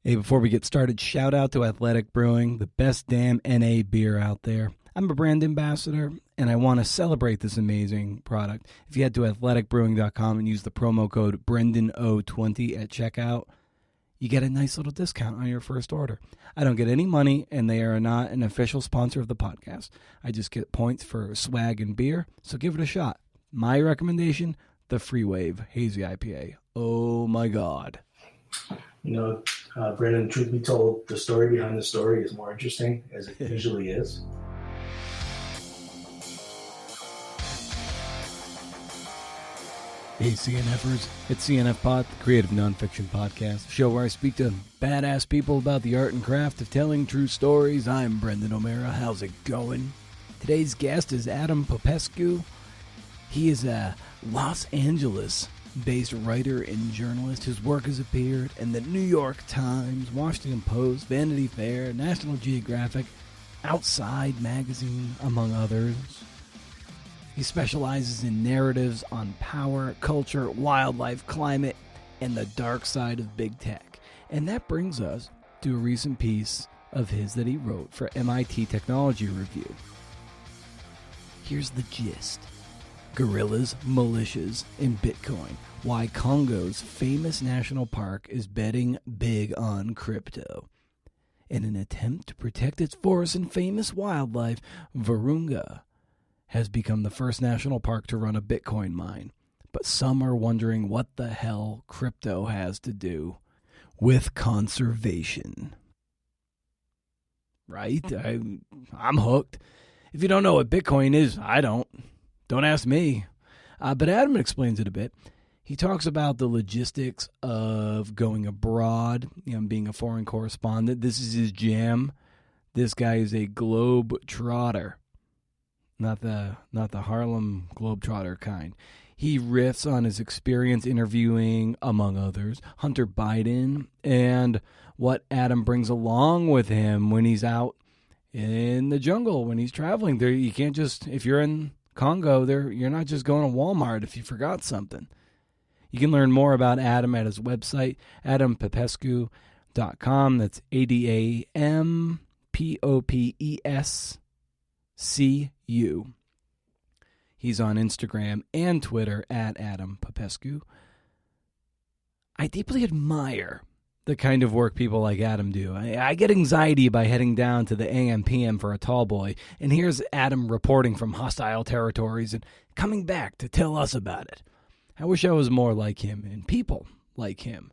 Hey, before we get started, shout out to Athletic Brewing, the best damn NA beer out there. I'm a brand ambassador, and I want to celebrate this amazing product. If you head to athleticbrewing.com and use the promo code BrendanO20 at checkout, you get a nice little discount on your first order. I don't get any money, and they are not an official sponsor of the podcast. I just get points for swag and beer, so give it a shot. My recommendation, the Free Wave Hazy IPA. Oh my God. You know, Brandon, truth be told, the story behind the story is more interesting, as it usually is. Hey CNFers, it's CNF Pod, the creative nonfiction podcast, a show where I speak to badass people about the art and craft of telling true stories. I'm Brendan O'Mara. How's it going? Today's guest is Adam Popescu. He is a Los Angeles-based writer and journalist. His work has appeared in the New York Times, Washington Post, Vanity Fair, National Geographic, Outside Magazine, among others. He specializes in narratives on power, culture, wildlife, climate, and the dark side of big tech. And that brings us to a recent piece of his that he wrote for MIT Technology Review. Here's the gist. Gorillas, militias, and Bitcoin. Why Congo's famous national park is betting big on crypto. In an attempt to protect its forests and famous wildlife, Virunga has become the first national park to run a Bitcoin mine. But some are wondering what the hell crypto has to do with conservation. Right? I'm hooked. If you don't know what Bitcoin is, I don't. Don't ask me. But Adam explains it a bit. He talks about the logistics of going abroad, being a foreign correspondent. This is his jam. This guy is a globe trotter. Not the Harlem Globetrotter kind. He riffs on his experience interviewing, among others, Hunter Biden, and what Adam brings along with him when he's out in the jungle, when he's traveling. There, you can't just, if you're in Congo, you're not just going to Walmart if you forgot something. You can learn more about Adam at his website, adampopescu.com. That's ADAMPOPESCU. He's on Instagram and Twitter at Adam Popescu. I deeply admire the kind of work people like Adam do. I get anxiety by heading down to the AM PM for a tall boy, and here's Adam reporting from hostile territories and coming back to tell us about it. I wish I was more like him and people like him.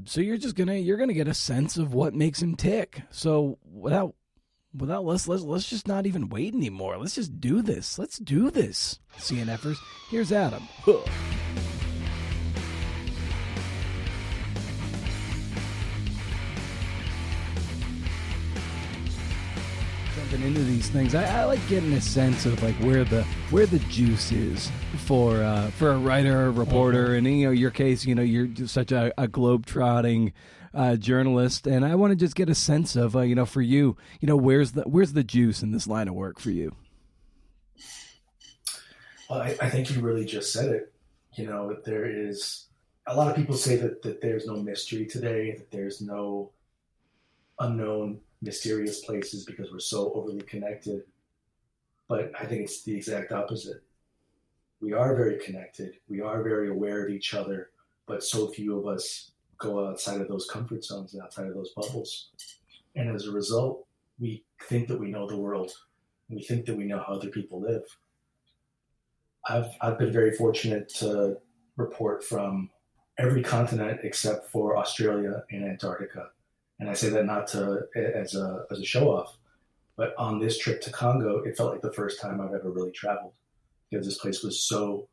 So you're gonna get a sense of what makes him tick. So without let's just not even wait anymore. Let's just do this. Let's do this. CNFers, here's Adam. Into these things, I like getting a sense of like where the juice is for a writer, a reporter, and your case, you're just such a globe-trotting journalist, and I want to just get a sense of for you, where's the juice in this line of work for you? Well, I think you really just said it. There is a lot of people say that there's no mystery today, that there's no unknown mysterious places because we're so overly connected. But I think it's the exact opposite. We are very connected. We are very aware of each other, but so few of us go outside of those comfort zones and outside of those bubbles. And as a result, we think that we know the world. We think that we know how other people live. I've been very fortunate to report from every continent except for Australia and Antarctica. And I say that not as a show off, but on this trip to Congo, it felt like the first time I've ever really traveled, because this place was so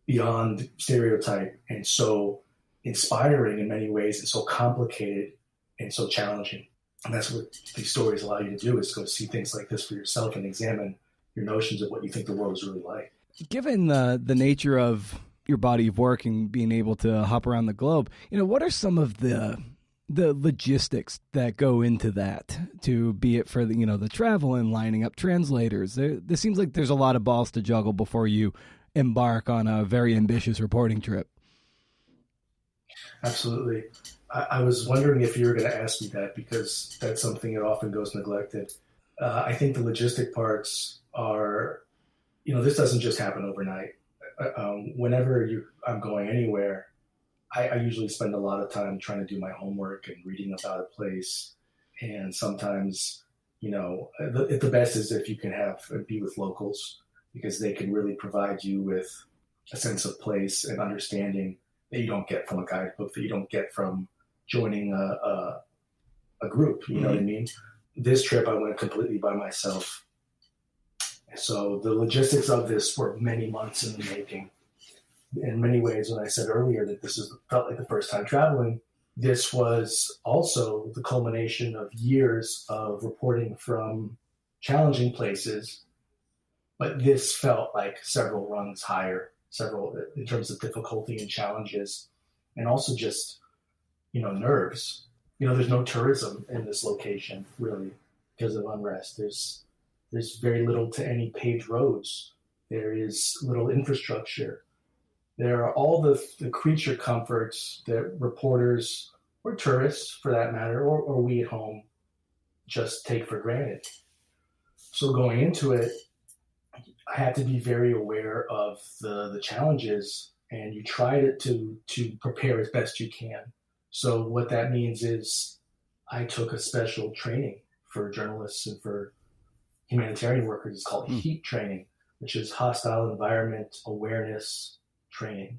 beyond stereotype and so inspiring in many ways and so complicated and so challenging. And that's what these stories allow you to do, is go see things like this for yourself and examine your notions of what you think the world is really like. Given the nature of your body of work and being able to hop around the globe, what are some of the logistics that go into that, to be it for the travel and lining up translators? There seems like there's a lot of balls to juggle before you embark on a very ambitious reporting trip. Absolutely. I was wondering if you were going to ask me that because that's something that often goes neglected. I think the logistic parts are, this doesn't just happen overnight. Whenever I'm going anywhere, I usually spend a lot of time trying to do my homework and reading about a place. And sometimes, the best is if you can be with locals because they can really provide you with a sense of place and understanding that you don't get from a guidebook, that you don't get from joining a group. You know what I mean? This trip, I went completely by myself. So the logistics of this were many months in the making. In many ways, when I said earlier that felt like the first time traveling, this was also the culmination of years of reporting from challenging places. But this felt like several rungs higher, several in terms of difficulty and challenges, and also just, nerves. There's no tourism in this location really because of unrest. There's very little to any paved roads. There is little infrastructure. There are all the creature comforts that reporters or tourists, for that matter, or we at home just take for granted. So going into it, I had to be very aware of the challenges, and you try to prepare as best you can. So what that means is I took a special training for journalists and for humanitarian workers. It's called HEAT training, which is hostile environment awareness training.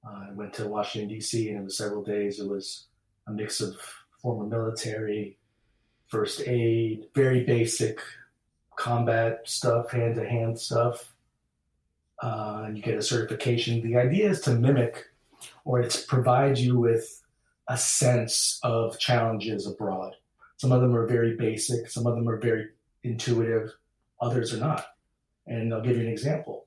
I went to Washington, D.C., and it was several days. It was a mix of former military, first aid, very basic combat stuff, hand-to-hand stuff. You get a certification. The idea is to mimic or to provide you with a sense of challenges abroad. Some of them are very basic. Some of them are very intuitive. Others are not. And I'll give you an example.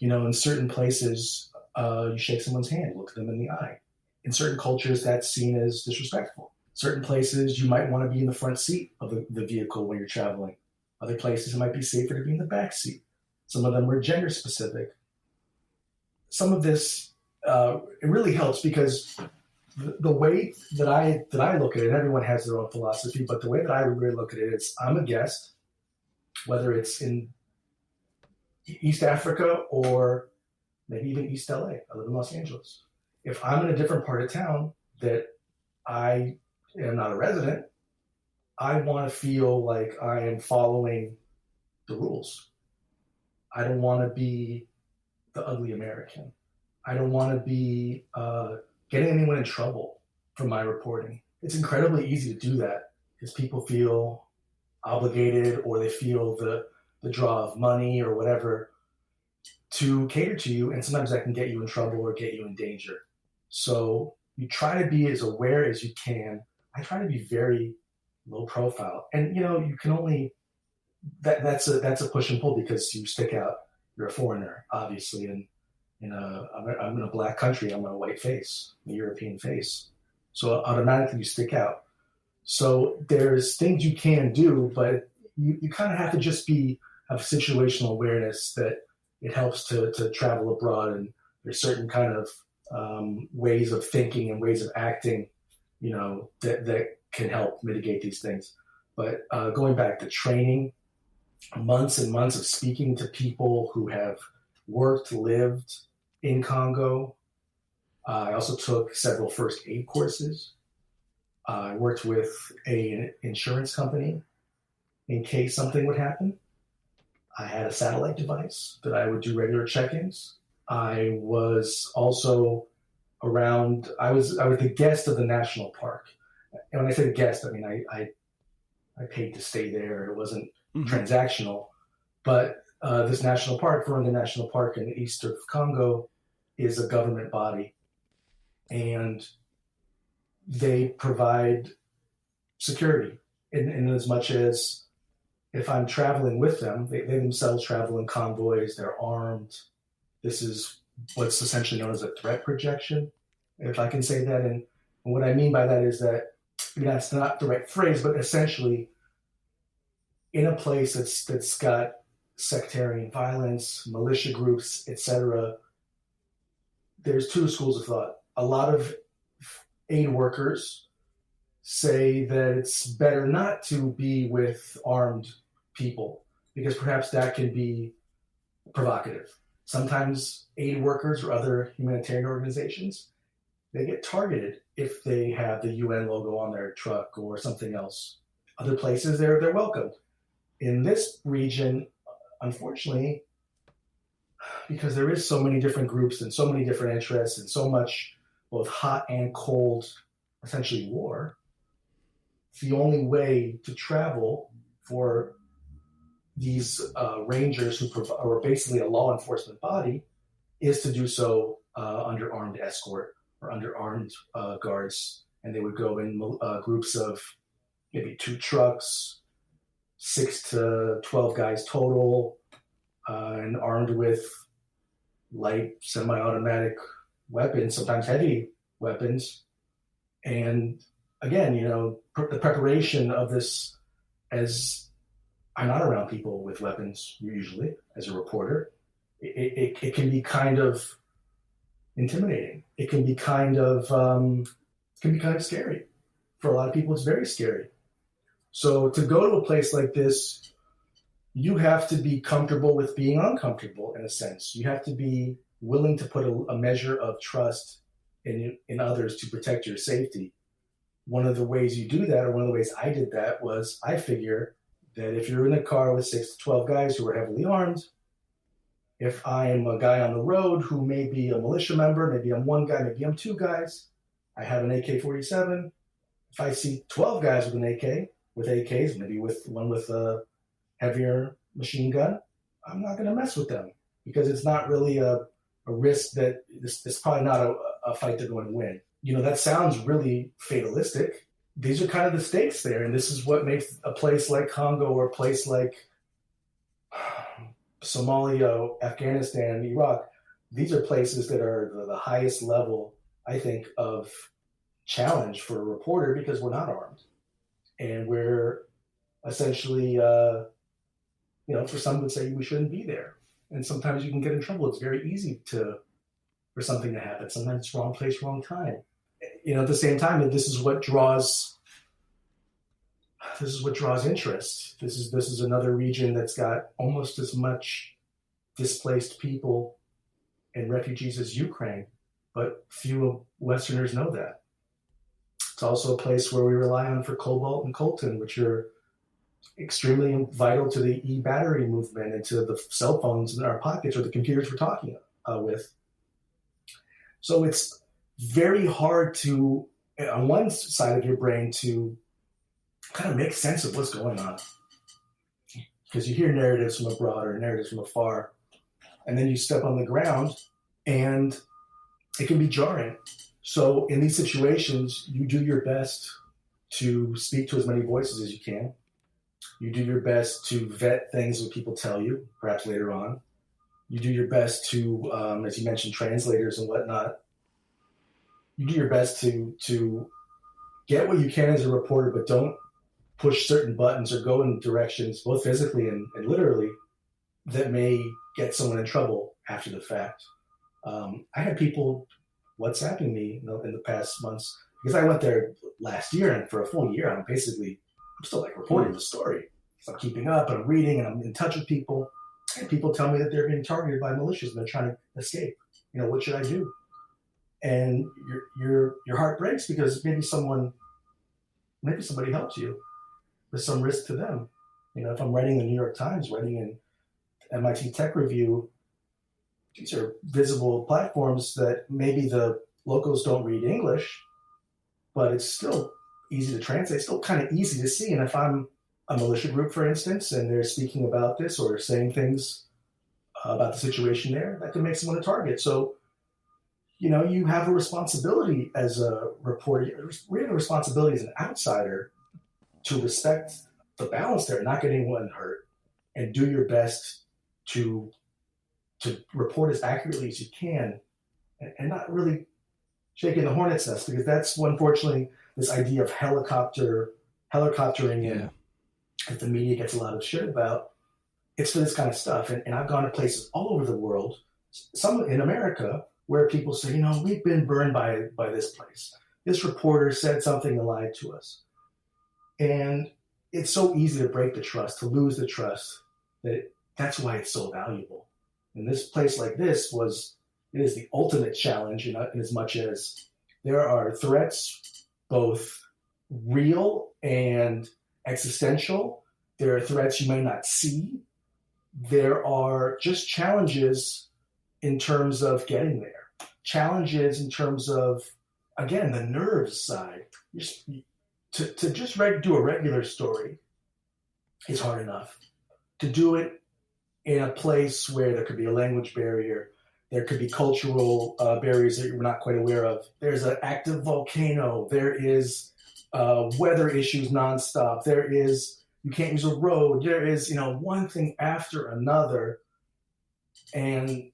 In certain places, you shake someone's hand, look them in the eye. In certain cultures, that's seen as disrespectful. Certain places, you might want to be in the front seat of the vehicle when you're traveling. Other places, it might be safer to be in the back seat. Some of them are gender specific. Some of this, it really helps because the way that I look at it, everyone has their own philosophy, but the way that I really look at it is I'm a guest, whether it's in East Africa or maybe even East LA. I live in Los Angeles. If I'm in a different part of town that I am not a resident, I want to feel like I am following the rules. I don't want to be the ugly American. I don't want to be getting anyone in trouble for my reporting. It's incredibly easy to do that because people feel obligated or they feel the draw of money or whatever to cater to you, and sometimes that can get you in trouble or get you in danger. So you try to be as aware as you can. I try to be very low profile, and you can only that's a push and pull because you stick out. You're a foreigner, obviously, and I'm in a black country. I'm a white face, a European face, so automatically you stick out. So there's things you can do, but you kind of have to just have situational awareness that it helps to travel abroad, and there's certain kind of ways of thinking and ways of acting, that can help mitigate these things. But going back to training, months and months of speaking to people who have worked, lived in Congo. I also took several first aid courses. I worked with an insurance company in case something would happen. I had a satellite device that I would do regular check-ins. I was also I was the guest of the national park. And when I say guest, I mean, I paid to stay there. It wasn't transactional. But this national park, Virunga National Park in the east of Congo, is a government body. And they provide security in as much as if I'm traveling with them, they themselves travel in convoys, they're armed. This is what's essentially known as a threat projection, if I can say that. And what I mean by that is that, that's not the right phrase, but essentially in a place that's got sectarian violence, militia groups, etc., there's two schools of thought. A lot of aid workers say that it's better not to be with armed people because perhaps that can be provocative. Sometimes aid workers or other humanitarian organizations, they get targeted if they have the UN logo on their truck or something else. Other places, they're welcomed. In this region, unfortunately, because there is so many different groups and so many different interests and so much both hot and cold, essentially war, the only way to travel for these rangers who are basically a law enforcement body is to do so under armed escort or under armed guards. And they would go in groups of maybe 2 trucks, 6 to 12 guys total, and armed with light semi-automatic weapons, sometimes heavy weapons. And again, the preparation of this, as I'm not around people with weapons usually as a reporter, it can be kind of intimidating. It can be kind of scary. For a lot of people, it's very scary. So to go to a place like this, you have to be comfortable with being uncomfortable in a sense. You have to be willing to put a measure of trust in others to protect your safety. One of the ways you do that, or one of the ways I did that, was I figure that if you're in a car with 6 to 12 guys who are heavily armed, if I am a guy on the road who may be a militia member, maybe I'm 1 guy, maybe I'm 2 guys, I have an AK-47. If I see 12 guys with an AK, with AKs, maybe with one with a heavier machine gun, I'm not going to mess with them because it's not really a risk that it's probably not a fight they're going to win. That sounds really fatalistic. These are kind of the stakes there, and this is what makes a place like Congo or a place like Somalia, Afghanistan, Iraq, these are places that are the highest level, I think, of challenge for a reporter because we're not armed. And we're essentially, for some would say we shouldn't be there. And sometimes you can get in trouble. It's very easy for something to happen. Sometimes it's wrong place, wrong time. At the same time, this is what draws interest. This is another region that's got almost as much displaced people and refugees as Ukraine, but few Westerners know that. It's also a place where we rely on for cobalt and coltan, which are extremely vital to the e-battery movement and to the cell phones in our pockets or the computers we're talking with. So it's very hard to, on one side of your brain, to kind of make sense of what's going on. Because you hear narratives from abroad or narratives from afar, and then you step on the ground and it can be jarring. So in these situations, you do your best to speak to as many voices as you can. You do your best to vet things that people tell you, perhaps later on. You do your best to, as you mentioned, translators and whatnot. You do your best to get what you can as a reporter, but don't push certain buttons or go in directions, both physically and literally, that may get someone in trouble after the fact. I had people WhatsApping me in the past months because I went there last year, and for a full year, I'm still like reporting the story. So I'm keeping up and I'm reading and I'm in touch with people. And people tell me that they're being targeted by militias and they're trying to escape. What should I do? And your heart breaks because maybe somebody helps you with some risk to them. If I'm writing the New York Times, writing in MIT Tech Review, these are visible platforms that maybe the locals don't read English, but it's still easy to translate. It's still kind of easy to see. And if I'm a militia group, for instance, and they're speaking about this or saying things about the situation there, that can make someone a target. So, you have a responsibility as a reporter. We have a responsibility as an outsider to respect the balance there, not get anyone hurt, and do your best to report as accurately as you can, and not really shaking the hornet's nest, because that's unfortunately this idea of helicoptering in that the media gets a lot of shit about. It's for this kind of stuff. And I've gone to places all over the world, some in America, where people say, we've been burned by this place. this reporter said something and lied to us. And it's so easy to break the trust, to lose the trust, that's why it's so valuable. And this place like this it is the ultimate challenge in as much as there are threats, both real and existential. There are threats you may not see. There are just challenges in terms of getting there. Challenges in terms of, again, the nerves side. To just do a regular story is hard enough. To do it in a place where there could be a language barrier, there could be cultural barriers that you're not quite aware of. There's an active volcano. There is weather issues nonstop. You can't use a road. There is, one thing after another. And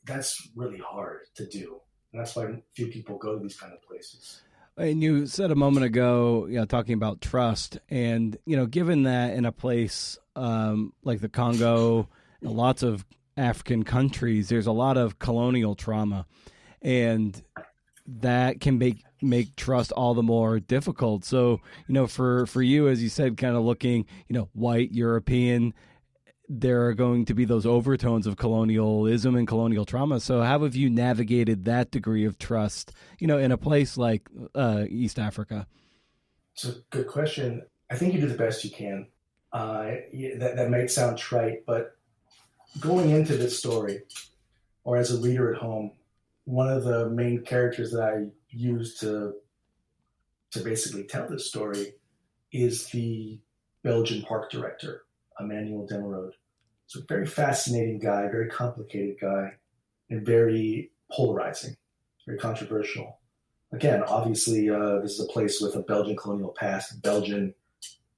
that's really hard to do. And that's why few people go to these kind of places. And you said a moment ago, talking about trust, and given that in a place like the Congo, lots of African countries, there's a lot of colonial trauma, and that can make trust all the more difficult. So, for you, as you said, kind of looking, white, European, there are going to be those overtones of colonialism and colonial trauma. So how have you navigated that degree of trust, in a place like East Africa? It's a good question. I think you do the best you can. That might sound trite, but going into this story, or as a reader at home, one of the main characters that I use to basically tell this story is the Belgian park director, Emmanuel Demerode. He's a very fascinating guy, very complicated guy, and very polarizing, very controversial. Again, obviously, this is a place with a Belgian colonial past, a Belgian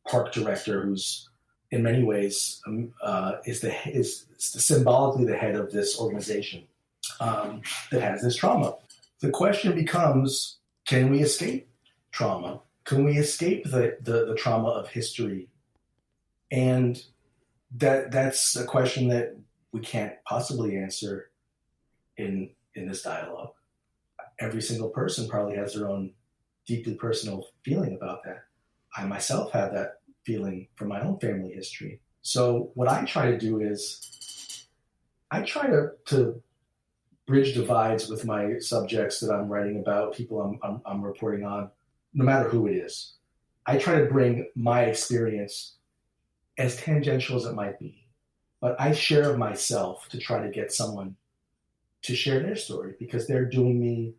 park director who's in many ways is symbolically the head of this organization that has this trauma. The question becomes, can we escape trauma? Can we escape the trauma of history? And that's a question that we can't possibly answer in this dialogue. Every single person probably has their own deeply personal feeling about that. I myself have that feeling from my own family history. So what I try to do is I try to bridge divides with my subjects that I'm writing about, people I'm reporting on, no matter who it is. I try to bring my experience, as tangential as it might be, but I share of myself to try to get someone to share their story, because they're doing me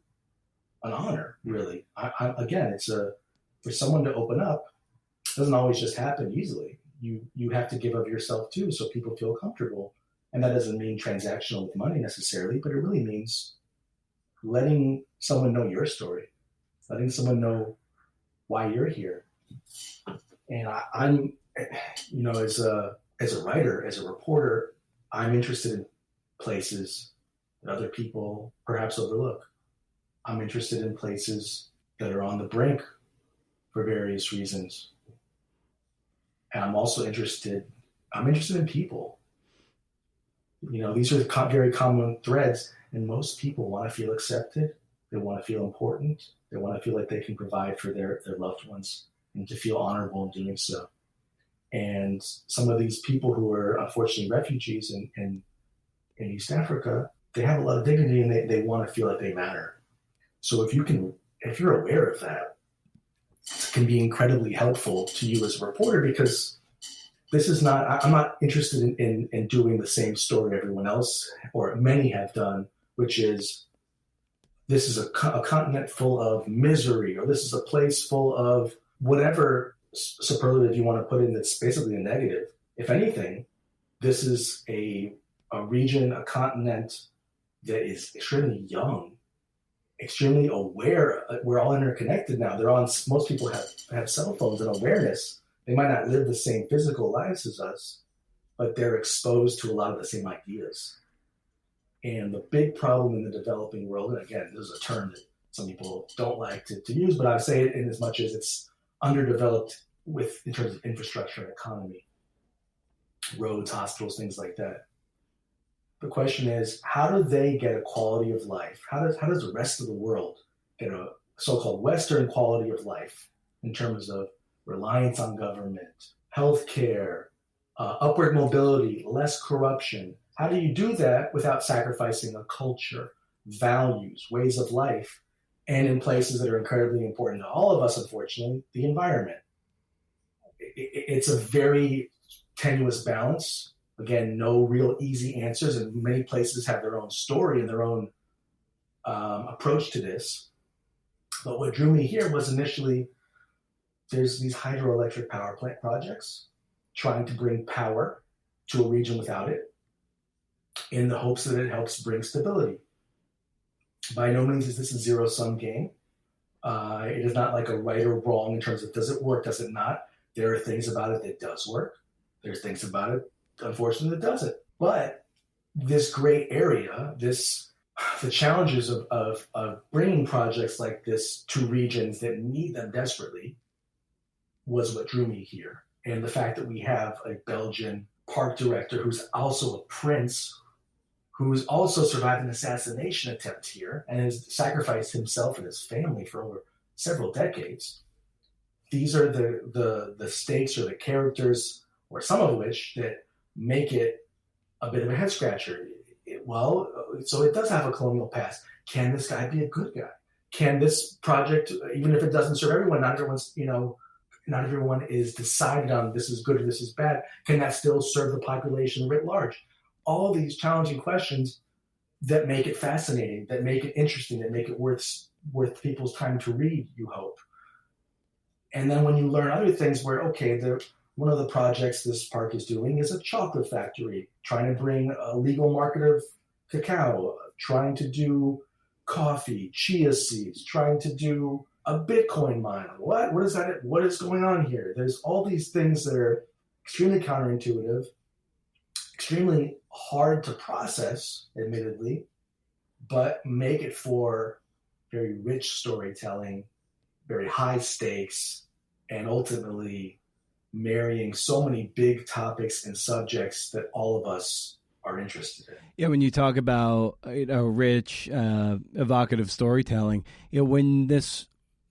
an honor, really. Again, it's for someone to open up, it doesn't always just happen easily. You have to give of yourself too, so people feel comfortable. And that doesn't mean transactional with money necessarily, but it really means letting someone know your story, letting someone know why you're here. And I'm, as a writer, as a reporter, I'm interested in places that other people perhaps overlook. I'm interested in places that are on the brink for various reasons. And I'm also interested in people. These are very common threads, and most people want to feel accepted. They want to feel important. They want to feel like they can provide for their loved ones and to feel honorable in doing so. And some of these people who are unfortunately refugees in East Africa, they have a lot of dignity, and they want to feel like they matter. So if you're aware of that, it can be incredibly helpful to you as a reporter, because I'm not interested in doing the same story everyone else, or many have done, which is, this is a continent full of misery, or this is a place full of whatever superlative you want to put in that's basically a negative. If anything, this is a region, a continent that is extremely young, extremely aware. We're all interconnected now. Most people have cell phones and awareness. They might not live the same physical lives as us, but they're exposed to a lot of the same ideas. And the big problem in the developing world, and again, this is a term that some people don't like to use, but I say it in as much as it's underdeveloped in terms of infrastructure and economy, roads, hospitals, things like that. The question is, how do they get a quality of life? How does the rest of the world get a so-called Western quality of life in terms of reliance on government, healthcare, upward mobility, less corruption. How do you do that without sacrificing a culture, values, ways of life, and in places that are incredibly important to all of us, unfortunately, the environment? It's a very tenuous balance. Again, no real easy answers, and many places have their own story and their own approach to this. But what drew me here was initially there's these hydroelectric power plant projects trying to bring power to a region without it in the hopes that it helps bring stability. By no means is this a zero-sum game. It is not like a right or wrong in terms of does it work, does it not. There are things about it that does work. There's things about it, unfortunately, that doesn't. But this gray area, the challenges of bringing projects like this to regions that need them desperately was what drew me here. And the fact that we have a Belgian park director who's also a prince, who's also survived an assassination attempt here and has sacrificed himself and his family for over several decades. These are the stakes or the characters, or some of which, that make it a bit of a head scratcher. So it does have a colonial past. Can this guy be a good guy? Can this project, even if it doesn't serve everyone, not everyone is decided on this is good or this is bad, can that still serve the population writ large? All these challenging questions that make it fascinating, that make it interesting, that make it worth people's time to read, you hope. And then when you learn other things where, okay, one of the projects this park is doing is a chocolate factory, trying to bring a legal market of cacao, trying to do coffee, chia seeds, trying to do a Bitcoin mine. What is that? What is going on here? There's all these things that are extremely counterintuitive, extremely hard to process, admittedly, but make it for very rich storytelling, very high stakes, and ultimately marrying so many big topics and subjects that all of us are interested in. Yeah, when you talk about rich, evocative storytelling, when this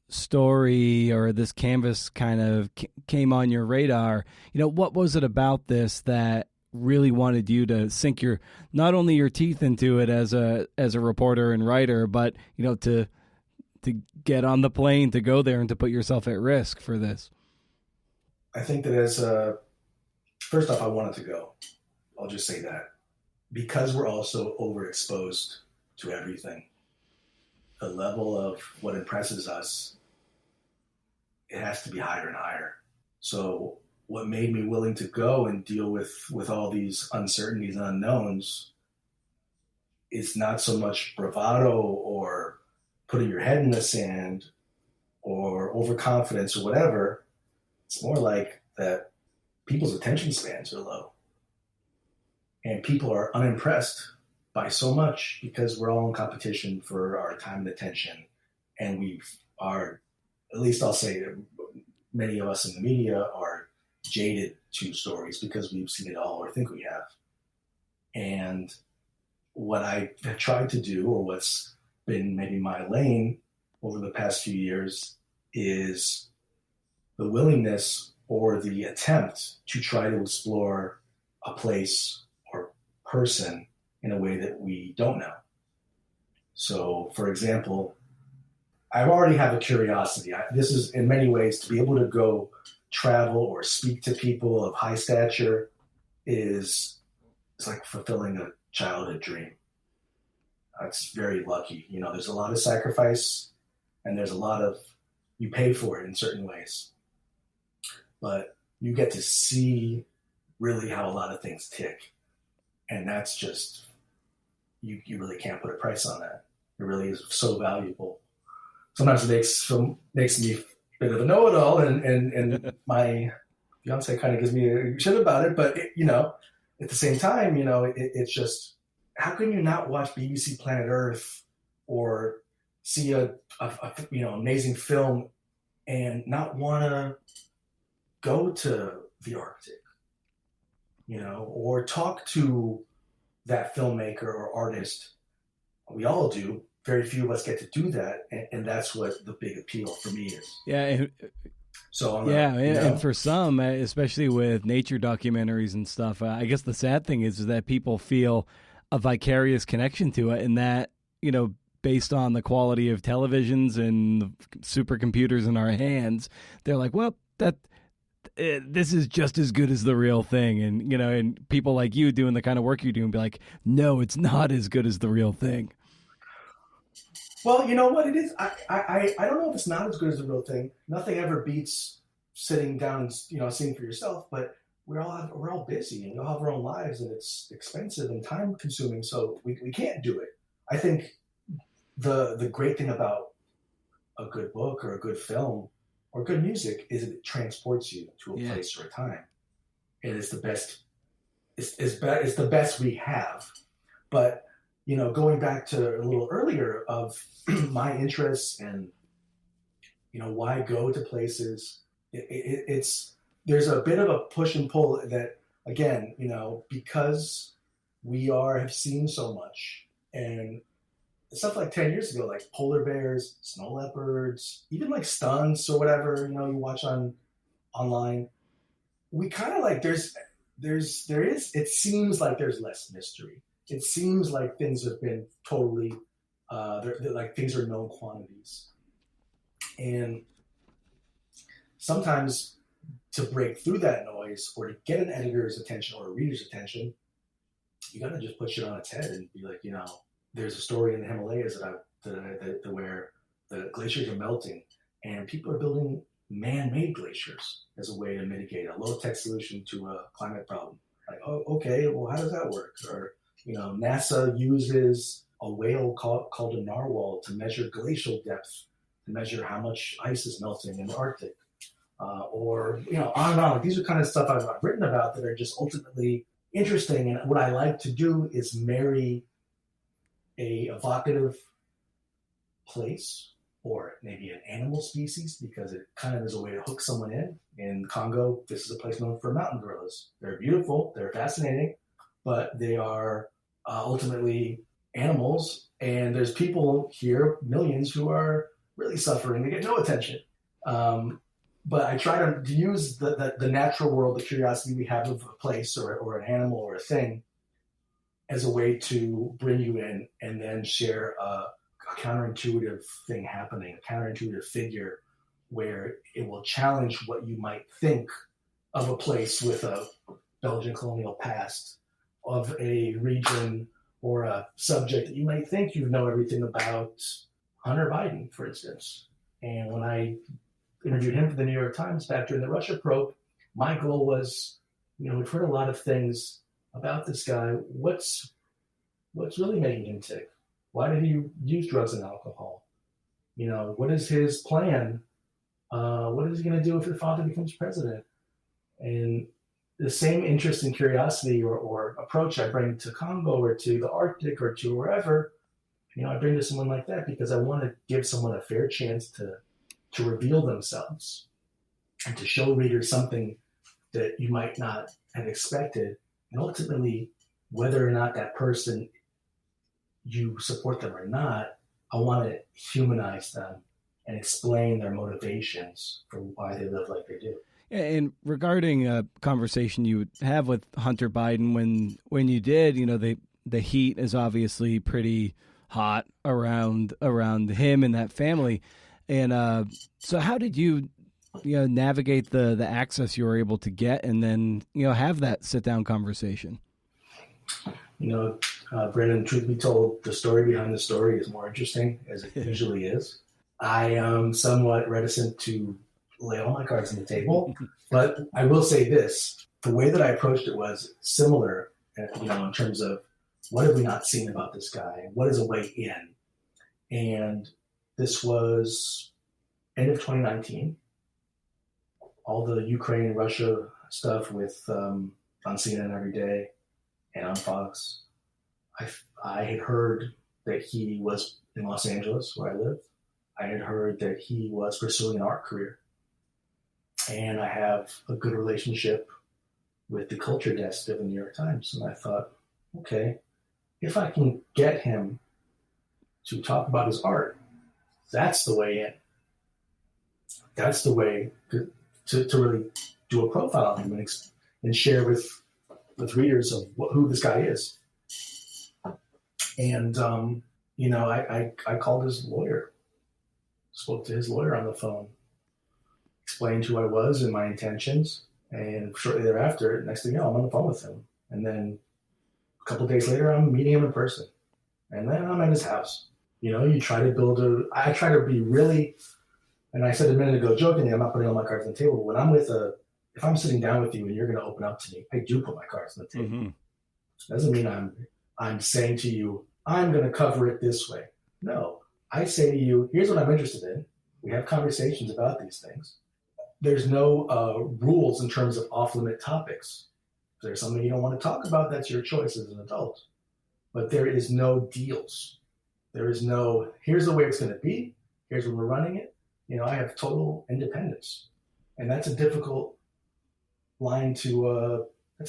story or this canvas kind of came on your radar, what was it about this that really wanted you to sink not only your teeth into it as a reporter and writer, but to get on the plane, to go there and to put yourself at risk for this? I think that first off, I wanted to go. I'll just say that. Because we're also overexposed to everything, the level of what impresses us, it has to be higher and higher. So what made me willing to go and deal with all these uncertainties and unknowns is not so much bravado or putting your head in the sand or overconfidence or whatever. It's more like that people's attention spans are low. And people are unimpressed by so much because we're all in competition for our time and attention. And we are, at least I'll say, many of us in the media are jaded to stories because we've seen it all or think we have. And what I have tried to do, or what's been maybe my lane over the past few years, is the willingness or the attempt to try to explore a place or person in a way that we don't know. So, for example, I already have a curiosity. This is, in many ways, to be able to go travel or speak to people of high stature is like fulfilling a childhood dream. It's very lucky. There's a lot of sacrifice and there's a lot of, you pay for it in certain ways. But you get to see really how a lot of things tick. And that's just, you really can't put a price on that. It really is so valuable. Sometimes it makes me a bit of a know-it-all, and my fiance kind of gives me a shit about it. But at the same time, it's just, how can you not watch BBC Planet Earth or see a amazing film and not want to go to the Arctic, or talk to that filmmaker or artist? We all do, very few of us get to do that, and that's what the big appeal for me is. Yeah. So and for some, especially with nature documentaries and stuff, I guess the sad thing is that people feel a vicarious connection to it, and that, based on the quality of televisions and the supercomputers in our hands, they're like, well, this is just as good as the real thing. And, and people like you doing the kind of work you do and be like, no, it's not as good as the real thing. Well, you know what it is? I don't know if it's not as good as the real thing. Nothing ever beats sitting down and, seeing for yourself, but we're all busy and we all have our own lives, and it's expensive and time consuming. So we can't do it. I think the great thing about a good book or a good film or good music is it transports you to a place or a time. It is the best. It's the best we have. But going back to a little earlier of my interests and why go to places, there's a bit of a push and pull that, again, because we have seen so much, and stuff like 10 years ago, like polar bears, snow leopards, even like stunts or whatever, you watch online. We kind of like it seems like there's less mystery. It seems like things have been totally, they're like things are known quantities. And sometimes to break through that noise or to get an editor's attention or a reader's attention, you got to just put shit on its head and be like, there's a story in the Himalayas where the glaciers are melting and people are building man-made glaciers as a way to mitigate a low-tech solution to a climate problem. Like, oh, okay, well, how does that work? Or, NASA uses a whale called a narwhal to measure glacial depth, to measure how much ice is melting in the Arctic. Or, on and on. These are kind of stuff I've written about that are just ultimately interesting. And what I like to do is marry a evocative place or maybe an animal species, because it kind of is a way to hook someone in. In Congo, this is a place known for mountain gorillas. They're beautiful, they're fascinating, but they are ultimately animals. And there's people here, millions, who are really suffering. They get no attention. But I try to use the natural world, the curiosity we have of a place or an animal or a thing, as a way to bring you in and then share a counterintuitive thing happening, a counterintuitive figure where it will challenge what you might think of a place with a Belgian colonial past, of a region or a subject that you might think you know everything about. Hunter Biden, for instance. And when I interviewed him for the New York Times back during the Russia probe, my goal was, we've heard a lot of things about this guy. What's really making him tick? Why did he use drugs and alcohol? What is his plan? What is he going to do if your father becomes president? And the same interest and curiosity or approach I bring to Congo or to the Arctic or to wherever, I bring to someone like that because I want to give someone a fair chance to reveal themselves and to show readers something that you might not have expected. And ultimately, whether or not that person, you support them or not, I want to humanize them and explain their motivations for why they live like they do. And regarding a conversation you would have with Hunter Biden, when you did, the heat is obviously pretty hot around him and that family. And so how did you navigate the access you were able to get and then, have that sit down conversation? Brandon, truth be told, the story behind the story is more interesting, as it usually is. I am somewhat reticent to lay all my cards on the table, but I will say this. The way that I approached it was similar, in terms of what have we not seen about this guy? What is a way in? And this was end of 2019. All the Ukraine-Russia stuff with on CNN every day and on Fox. I had heard that he was in Los Angeles, where I live. I had heard that he was pursuing an art career. And I have a good relationship with the culture desk of the New York Times. And I thought, okay, if I can get him to talk about his art. That's the way in. That's the way to really do a profile on him and share with readers of who this guy is. And, I called his lawyer, spoke to his lawyer on the phone, explained who I was and my intentions. And shortly thereafter, next thing you know, I'm on the phone with him. And then a couple of days later, I'm meeting him in person. And then I'm at his house. You try to I try to be really, and I said a minute ago, jokingly, I'm not putting all my cards on the table. But when if I'm sitting down with you and you're going to open up to me, I do put my cards on the table. Mm-hmm. Doesn't mean I'm saying to you, I'm going to cover it this way. No, I say to you, here's what I'm interested in. We have conversations about these things. There's no rules in terms of off-limit topics. If there's something you don't want to talk about, that's your choice as an adult. But there is no deals. There is no, here's the way it's going to be. Here's when we're running it. I have total independence. And that's a difficult that's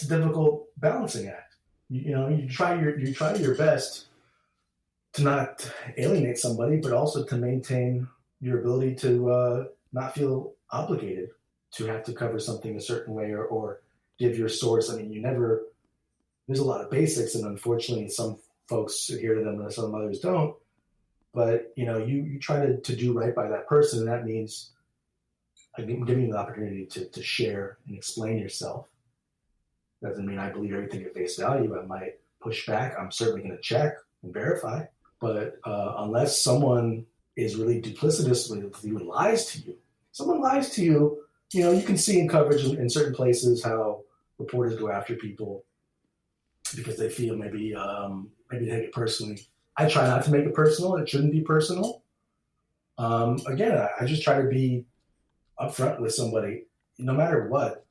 a difficult balancing act. You try your best to not alienate somebody, but also to maintain your ability to not feel obligated to have to cover something a certain way or give your source. I mean, there's a lot of basics, and unfortunately some folks adhere to them and some others don't. But, you try to do right by that person, and that means giving you the opportunity to share and explain yourself. Doesn't mean I believe everything at face value. I might push back. I'm certainly going to check and verify. But unless someone is really duplicitous with you and lies to you, someone lies to you, you can see in coverage in certain places how reporters go after people because they feel maybe they take it personally. I try not to make it personal. It shouldn't be personal. Again, I just try to be upfront with somebody, no matter what.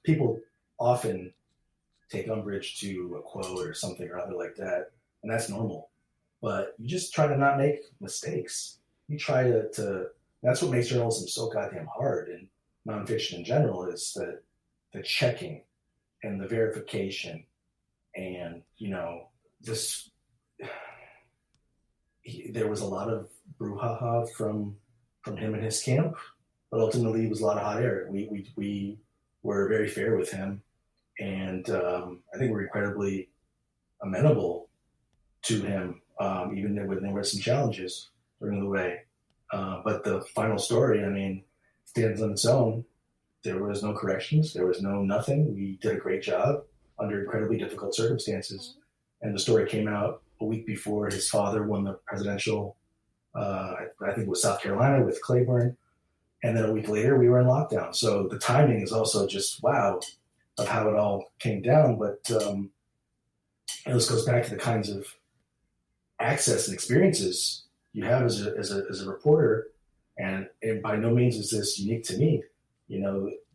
People often take umbrage to a quote or something or other like that, and that's normal. But you just try to not make mistakes. You try to that's what makes journalism so goddamn hard, and nonfiction in general, is the checking and the verification, and there was a lot of brouhaha from him and his camp, but ultimately it was a lot of hot air. We were very fair with him, and I think we're incredibly amenable to him, even when there were some challenges during the way. But the final story, stands on its own. There was no corrections. There was nothing. We did a great job under incredibly difficult circumstances. And the story came out a week before his father won the presidential, I think it was South Carolina with Claiborne. And then a week later, we were in lockdown. So the timing is also just wow of how it all came down. But this goes back to the kinds of access and experiences you have as a reporter. And by no means is this unique to me.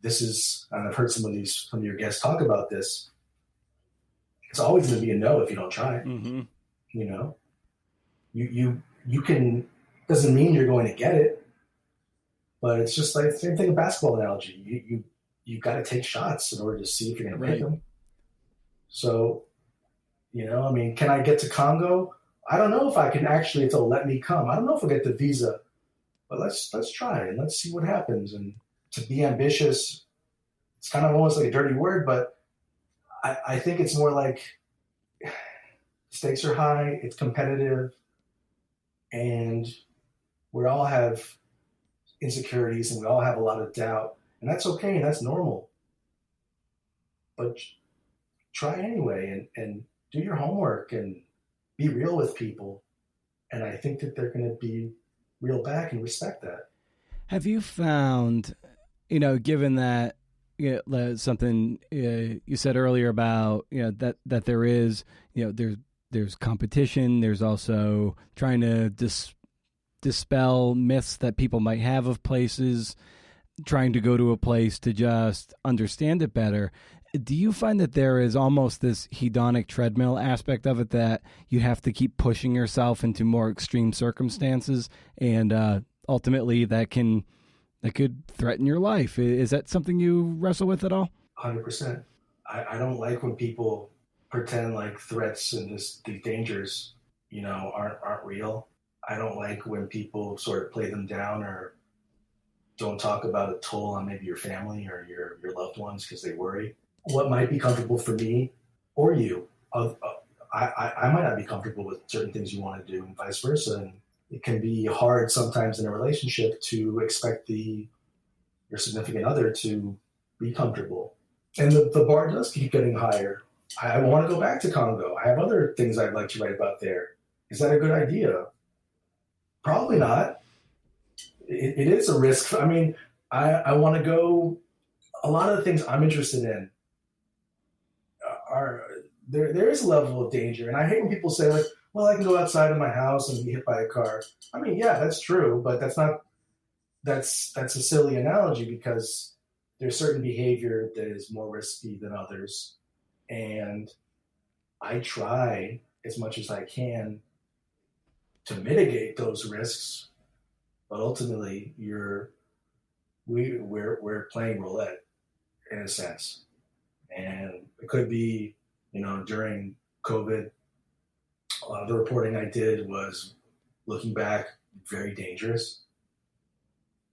This is, and I've heard some of your guests talk about this. It's always going to be a no if you don't try. Mm-hmm. You can, doesn't mean you're going to get it, but it's just like the same thing, a basketball analogy. You got to take shots in order to see if you're going to make them. So, can I get to Congo? I don't know if I can actually, if they'll let me come. I don't know if I'll get the visa, but let's try and let's see what happens. And to be ambitious, it's kind of almost like a dirty word, but I think it's more like stakes are high, it's competitive, and we all have insecurities and we all have a lot of doubt, and that's okay, and that's normal. But try anyway and do your homework and be real with people. And I think that they're going to be real back and respect that. Have you found, given that, something you said earlier about, that there is, there's competition. There's also trying to dispel myths that people might have of places, trying to go to a place to just understand it better. Do you find that there is almost this hedonic treadmill aspect of it, that you have to keep pushing yourself into more extreme circumstances, and ultimately that could threaten your life? Is that something you wrestle with at all? 100%. I don't like when people pretend like threats and these dangers, aren't real. I don't like when people sort of play them down or don't talk about a toll on maybe your family or your loved ones because they worry. What might be comfortable for me or you, I might not be comfortable with certain things you want to do and vice versa. And it can be hard sometimes in a relationship to expect your significant other to be comfortable. And the bar does keep getting higher. I want to go back to Congo. I have other things I'd like to write about there. Is that a good idea? Probably not. It is a risk. I mean, I want to go. A lot of the things I'm interested in are there is a level of danger, and I hate when people say like, "Well, I can go outside of my house and be hit by a car." I mean, yeah, that's true, but that's a silly analogy because there's certain behavior that is more risky than others, and I try as much as I can to mitigate those risks, but ultimately we're playing roulette in a sense. And it could be, during COVID, a lot of the reporting I did was looking back very dangerous.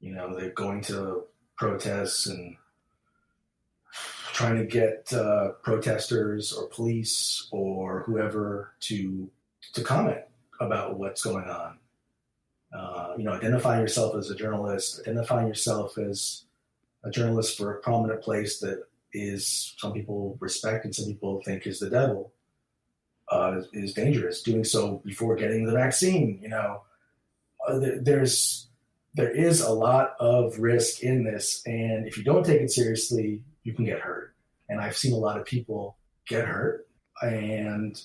They're going to protests and trying to get protesters or police or whoever to comment about what's going on. Identifying yourself as a journalist, identifying yourself as a journalist for a prominent place that is some people respect and some people think is the devil, is dangerous. Doing so before getting the vaccine, there is a lot of risk in this, and if you don't take it seriously, you can get hurt. And I've seen a lot of people get hurt, and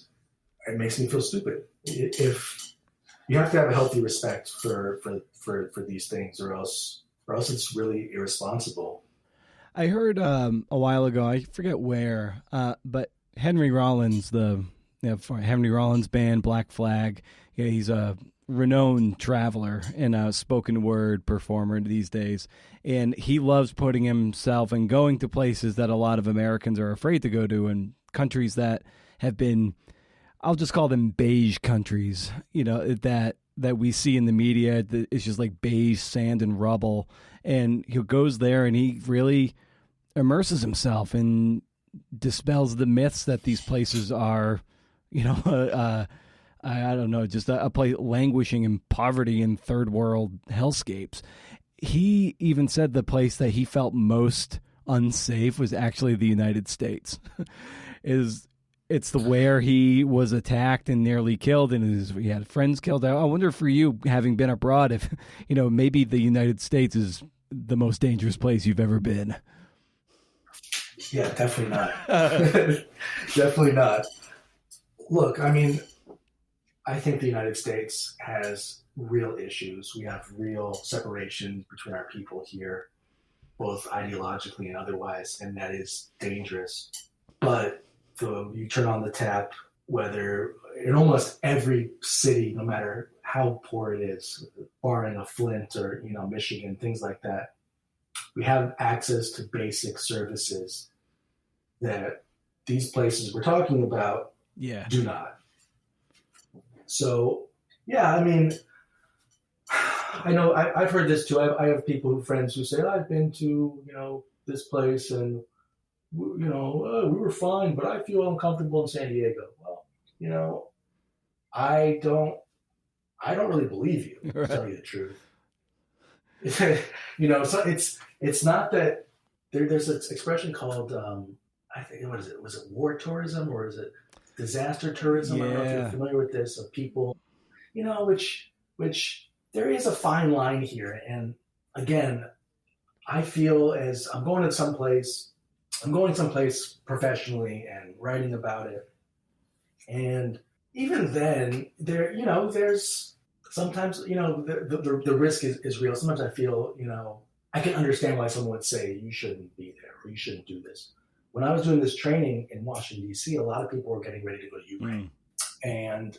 it makes me feel stupid. If you have to have a healthy respect for these things, or else it's really irresponsible. I heard a while ago, I forget where, but Henry Rollins, Henry Rollins band Black Flag, he's a renowned traveler and a spoken word performer these days, and he loves putting himself and going to places that a lot of Americans are afraid to go to, and countries that have been, I'll just call them beige countries, that we see in the media. It's just like beige sand and rubble. And he goes there and he really immerses himself and dispels the myths that these places are, I don't know, just a place languishing in poverty and third world hellscapes. He even said the place that he felt most unsafe was actually the United States. It's the where he was attacked and nearly killed, and he had friends killed. I wonder for you, having been abroad, if maybe the United States is the most dangerous place you've ever been. Yeah, definitely not. Definitely not. Look, I mean, I think the United States has real issues. We have real separation between our people here, both ideologically and otherwise, and that is dangerous. But you turn on the tap, whether in almost every city, no matter how poor it is, barring a Flint or Michigan, things like that, we have access to basic services that these places we're talking about do not. So, yeah, I mean, I know I've heard this too. I have friends who say, I've been to this place and we were fine, but I feel uncomfortable in San Diego. Well, I don't really believe you, to tell you the truth. So it's not that there's an expression called, I think, what is it? Was it war tourism or is it disaster tourism? I don't know if you're familiar with this, of people, which there is a fine line here. And again, I feel as I'm going someplace professionally and writing about it. And even then, there's sometimes, the risk is real. Sometimes I feel, I can understand why someone would say you shouldn't be there or you shouldn't do this. When I was doing this training in Washington, D.C., a lot of people were getting ready to go to Ukraine. And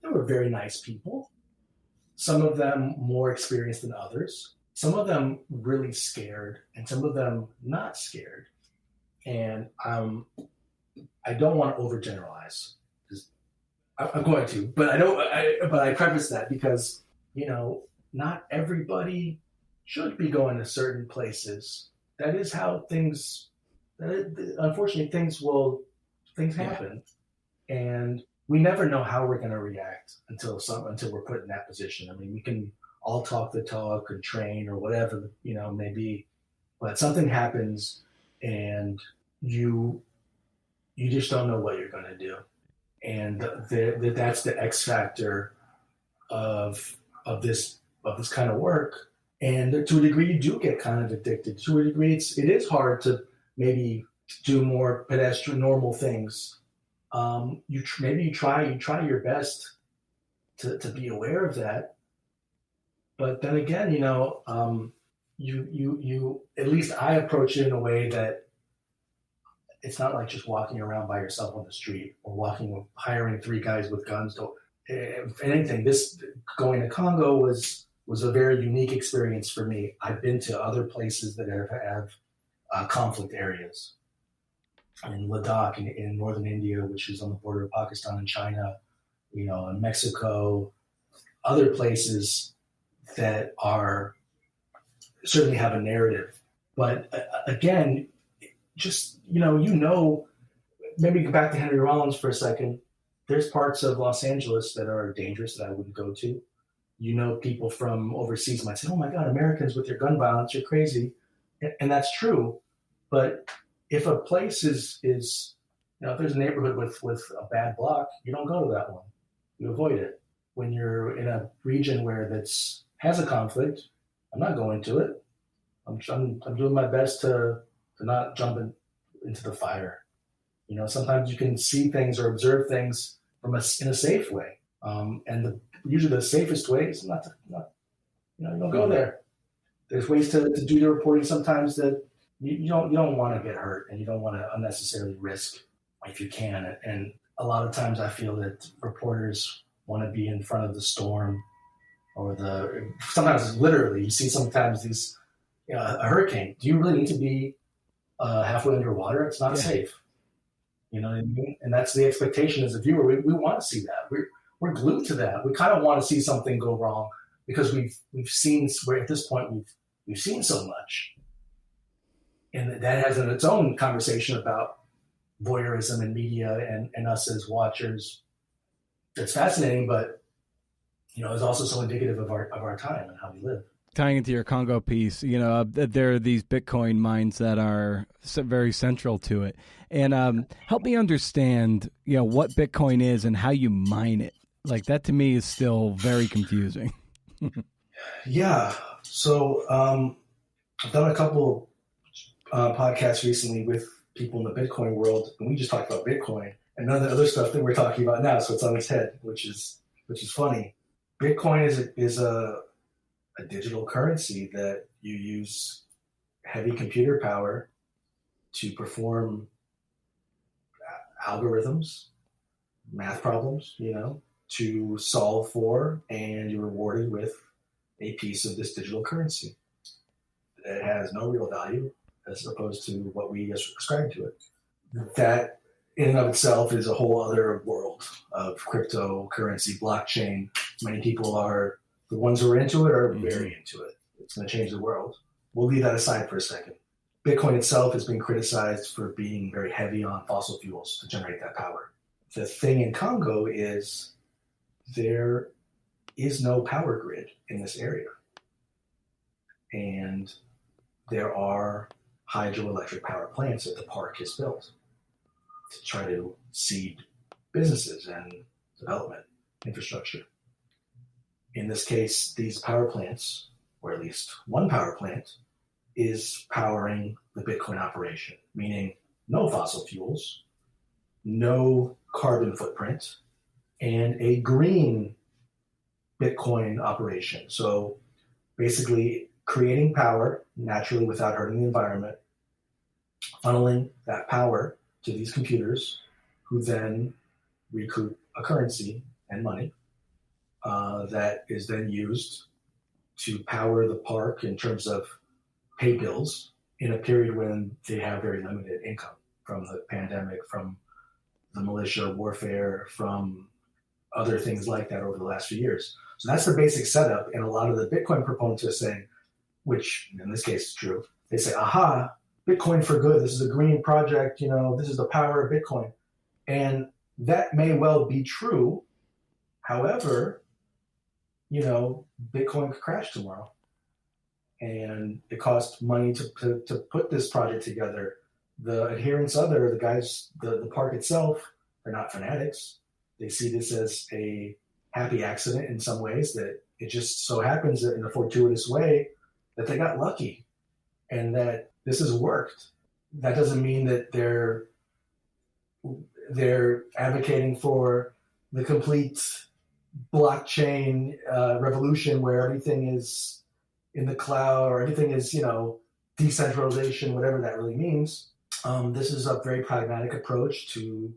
they were very nice people. Some of them more experienced than others. Some of them really scared and some of them not scared. And I don't want to overgeneralize. I'm going to, but I don't. But I preface that because not everybody should be going to certain places. That is how things. Unfortunately, things Yeah. happen, and we never know how we're going to react until we're put in that position. I mean, we can all talk the talk and train or whatever maybe, but something happens, and you you just don't know what you're going to do, and that's the X factor of this kind of work. And to a degree, you do get kind of addicted. To a degree, it is hard to maybe do more pedestrian normal things. Maybe you try your best to be aware of that, but then again, you at least I approach it in a way that it's not like just walking around by yourself on the street or hiring three guys with guns. If anything, this going to Congo was a very unique experience for me. I've been to other places that have conflict areas. In Ladakh, in northern India, which is on the border of Pakistan and China, in Mexico, other places that are certainly have a narrative. But again, just maybe go back to Henry Rollins for a second. There's parts of Los Angeles that are dangerous that I wouldn't go to. People from overseas might say, "Oh my God, Americans with their gun violence, you're crazy," and that's true. But if a place is if there's a neighborhood with a bad block, you don't go to that one. You avoid it. When you're in a region where has a conflict, I'm not going to it. I'm doing my best to not jump into the fire. Sometimes you can see things or observe things in a safe way, and usually the safest way is not you don't go there. There's ways to do the reporting sometimes that you don't want to get hurt, and you don't want to unnecessarily risk if you can. And a lot of times I feel that reporters want to be in front of the storm, or sometimes literally you see sometimes these a hurricane. Do you really need to be halfway underwater? It's not safe. You know what I mean? And that's the expectation as a viewer. We want to see that. We're glued to that. We kind of want to see something go wrong because we've seen where at this point we've seen so much, and that has its own conversation about voyeurism and media and us as watchers. It's fascinating, but it's also so indicative of our time and how we live. Tying into your Congo piece, there are these Bitcoin mines that are very central to it. And help me understand, what Bitcoin is and how you mine it. Like, that to me is still very confusing. Yeah. So I've done a couple podcasts recently with people in the Bitcoin world, and we just talked about Bitcoin and none of the other stuff that we're talking about now. So it's on its head, which is funny. Bitcoin is a digital currency that you use heavy computer power to perform algorithms, math problems, to solve for, and you're rewarded with a piece of this digital currency that has no real value as opposed to what we ascribe to it. That in and of itself is a whole other world of cryptocurrency, blockchain. Many people the ones who are into it are very into it. It's going to change the world. We'll leave that aside for a second. Bitcoin itself has been criticized for being very heavy on fossil fuels to generate that power. The thing in Congo is there is no power grid in this area. And there are hydroelectric power plants that the park has built to try to seed businesses and development infrastructure. In this case, these power plants, or at least one power plant, is powering the Bitcoin operation, meaning no fossil fuels, no carbon footprint, and a green Bitcoin operation. So basically creating power naturally without hurting the environment, funneling that power to these computers who then recoup a currency and money that is then used to power the park in terms of pay bills in a period when they have very limited income from the pandemic, from the militia warfare, from other things like that over the last few years. So that's the basic setup. And a lot of the Bitcoin proponents are saying, which in this case is true, they say, aha, Bitcoin for good. This is a green project. This is the power of Bitcoin. And that may well be true. However, Bitcoin could crash tomorrow. And it costs money to put this project together. The adherents the guys, the park itself, they're not fanatics. They see this as a happy accident in some ways, that it just so happens that in a fortuitous way that they got lucky and that this has worked. That doesn't mean that they're advocating for the complete blockchain revolution where everything is in the cloud or everything is, decentralization, whatever that really means. This is a very pragmatic approach to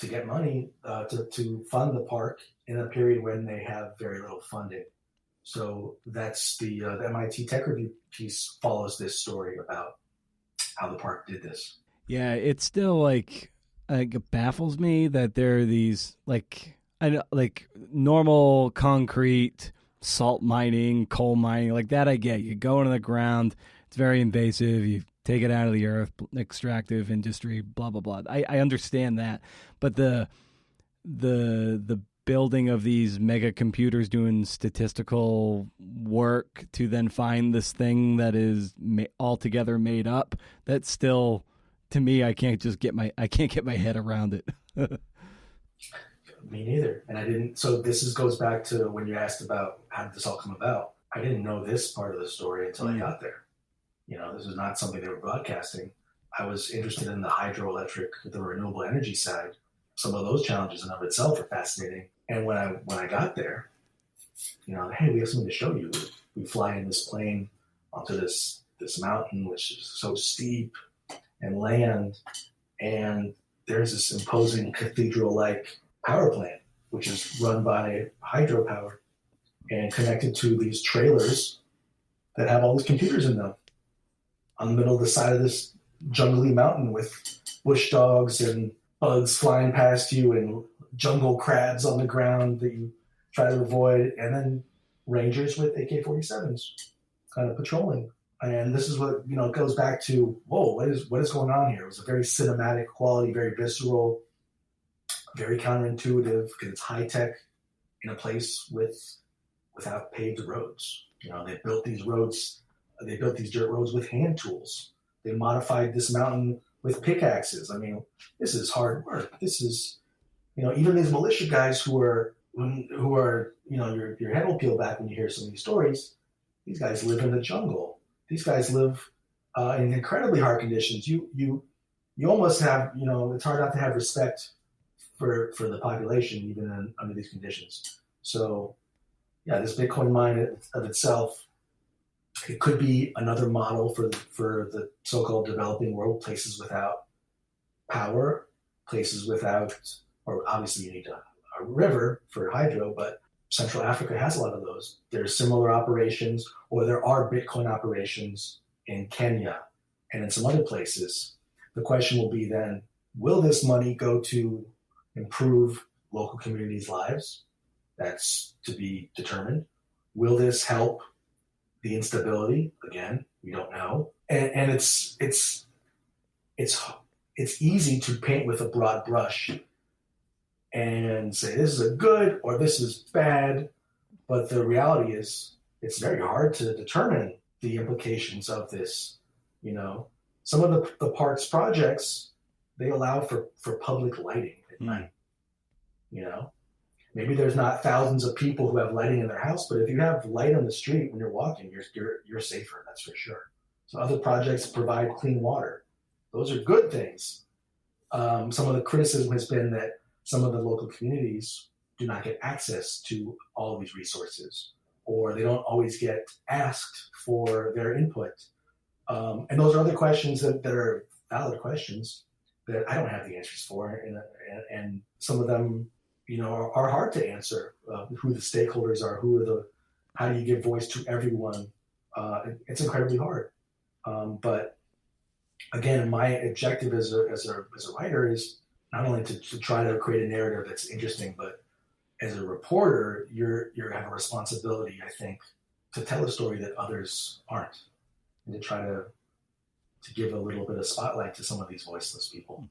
get money to fund the park in a period when they have very little funding. So that's the MIT Tech Review piece follows this story about how the park did this. Yeah, it's still it baffles me that there are these normal concrete salt mining, coal mining, like that I get. You go into the ground, it's very invasive, you take it out of the earth, extractive industry, blah, blah, blah. I understand that. But the building of these mega computers doing statistical work to then find this thing that is altogether made up, that's still, to me, I can't get my head around it. Me neither. And I didn't. So this goes back to when you asked about how did this all come about. I didn't know this part of the story until I got there. This is not something they were broadcasting. I was interested in the hydroelectric, the renewable energy side. Some of those challenges in of itself are fascinating. And when I got there, hey, we have something to show you. We fly in this plane onto this mountain, which is so steep, and land, and there's this imposing cathedral-like power plant, which is run by hydropower and connected to these trailers that have all these computers in them on the middle of the side of this jungly mountain with bush dogs and bugs flying past you and jungle crabs on the ground that you try to avoid, and then rangers with AK-47s kind of patrolling. And this is what, goes back to, whoa, what is going on here? It was a very cinematic quality, very visceral, very counterintuitive, because it's high tech in a place without paved roads. They built these roads, they built these dirt roads with hand tools. They modified this mountain with pickaxes. I mean, this is hard work. This is, even these militia guys who are, your head will peel back when you hear some of these stories. These guys live in the jungle. These guys live in incredibly hard conditions. You almost have, it's hard not to have respect for the population, even under these conditions. So, yeah, this Bitcoin mine of itself, it could be another model for the so-called developing world, places without power, places without, or obviously you need a river for hydro, but Central Africa has a lot of those. There's similar operations, or there are Bitcoin operations in Kenya and in some other places. The question will be then, will this money go to improve local communities' lives? That's to be determined. Will this help the instability? Again, we don't know. And it's easy to paint with a broad brush and say this is a good or this is bad, but the reality is it's very hard to determine the implications of this. Some of the parks projects, they allow for public lighting at night. Maybe there's not thousands of people who have lighting in their house, but if you have light on the street when you're walking, you're safer. That's for sure. So other projects provide clean water. Those are good things. Some of the criticism has been that some of the local communities do not get access to all of these resources, or they don't always get asked for their input. And those are other questions that are valid questions that I don't have the answers for. And some of them, are hard to answer. Who the stakeholders are, how do you give voice to everyone? It's incredibly hard. But again, my objective as a writer is not only to try to create a narrative that's interesting, but as a reporter, you have a responsibility, I think, to tell a story that others aren't, and to try to give a little bit of spotlight to some of these voiceless people.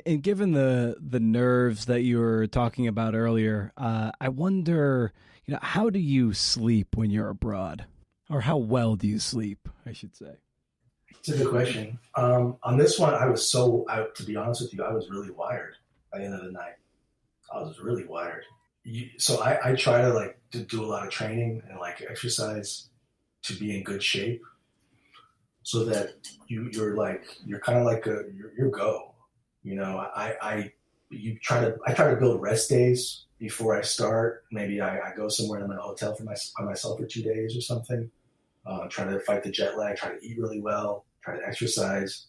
And given the nerves that you were talking about earlier, I wonder, how do you sleep when you're abroad, or how well do you sleep, I should say? It's a good question. On this one, to be honest with you, I was really wired by the end of the night. I was really wired. So I try to do a lot of training and exercise to be in good shape, so that you're kind of like you're go. I try to build rest days before I start. Maybe I go somewhere and I'm in a hotel by myself for 2 days or something. Try to fight the jet lag. Try to eat really well. Try to exercise,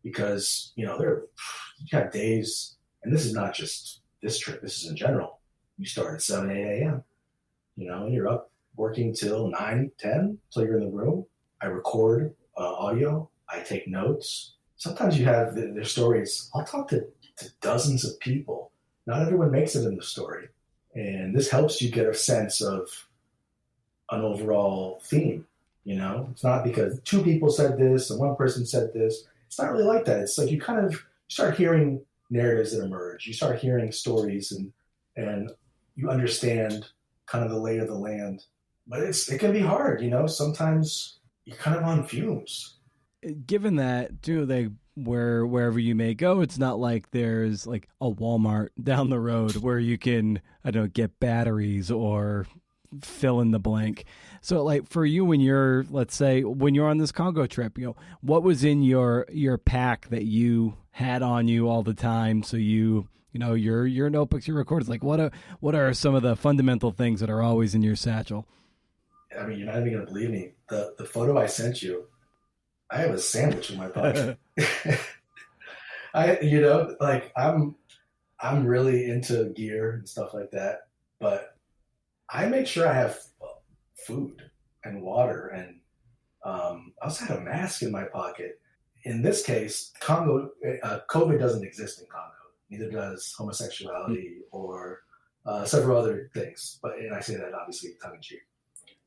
because you have days, and this is not just this trip. This is in general. You start at 7, 8 a.m. And you're up working till 9, 10 till you're in the room. I record audio. I take notes. Sometimes you have their stories. I'll talk to dozens of people. Not everyone makes it in the story. And this helps you get a sense of an overall theme. It's not because 2 people said this and 1 person said this. It's not really like that. It's like you start hearing narratives that emerge. You start hearing stories and you understand kind of the lay of the land. But it can be hard, Sometimes you're kind of on fumes. Given that, too, wherever you may go, it's not like there's like a Walmart down the road where you can, get batteries or fill in the blank. So like for you, let's say when you're on this Congo trip, what was in your pack that you had on you all the time? So your notebooks, your recorders, like what are some of the fundamental things that are always in your satchel? I mean, you're not even going to believe me. The photo I sent you, I have a sandwich in my pocket. I'm really into gear and stuff like that, but I make sure I have food and water, and I also had a mask in my pocket. In this case, COVID doesn't exist in Congo. Neither does homosexuality or several other things. And I say that obviously tongue in cheek.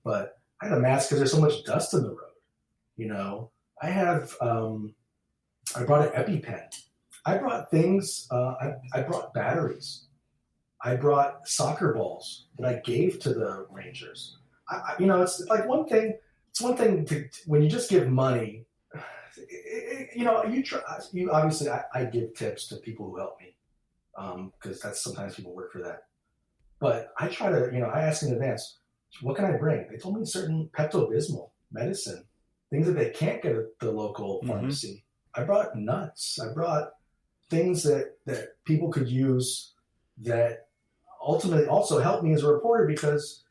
But I had a mask because there's so much dust in the road. I brought an EpiPen. I brought things. I brought batteries. I brought soccer balls that I gave to the Rangers. It's like one thing. It's one thing when you just give money. You obviously, I give tips to people who help me, because that's sometimes people work for that. But I try to, I ask in advance, what can I bring? They told me certain Pepto-Bismol medicine, things that they can't get at the local pharmacy. I brought nuts. I brought things that people could use that ultimately also help me as a reporter, because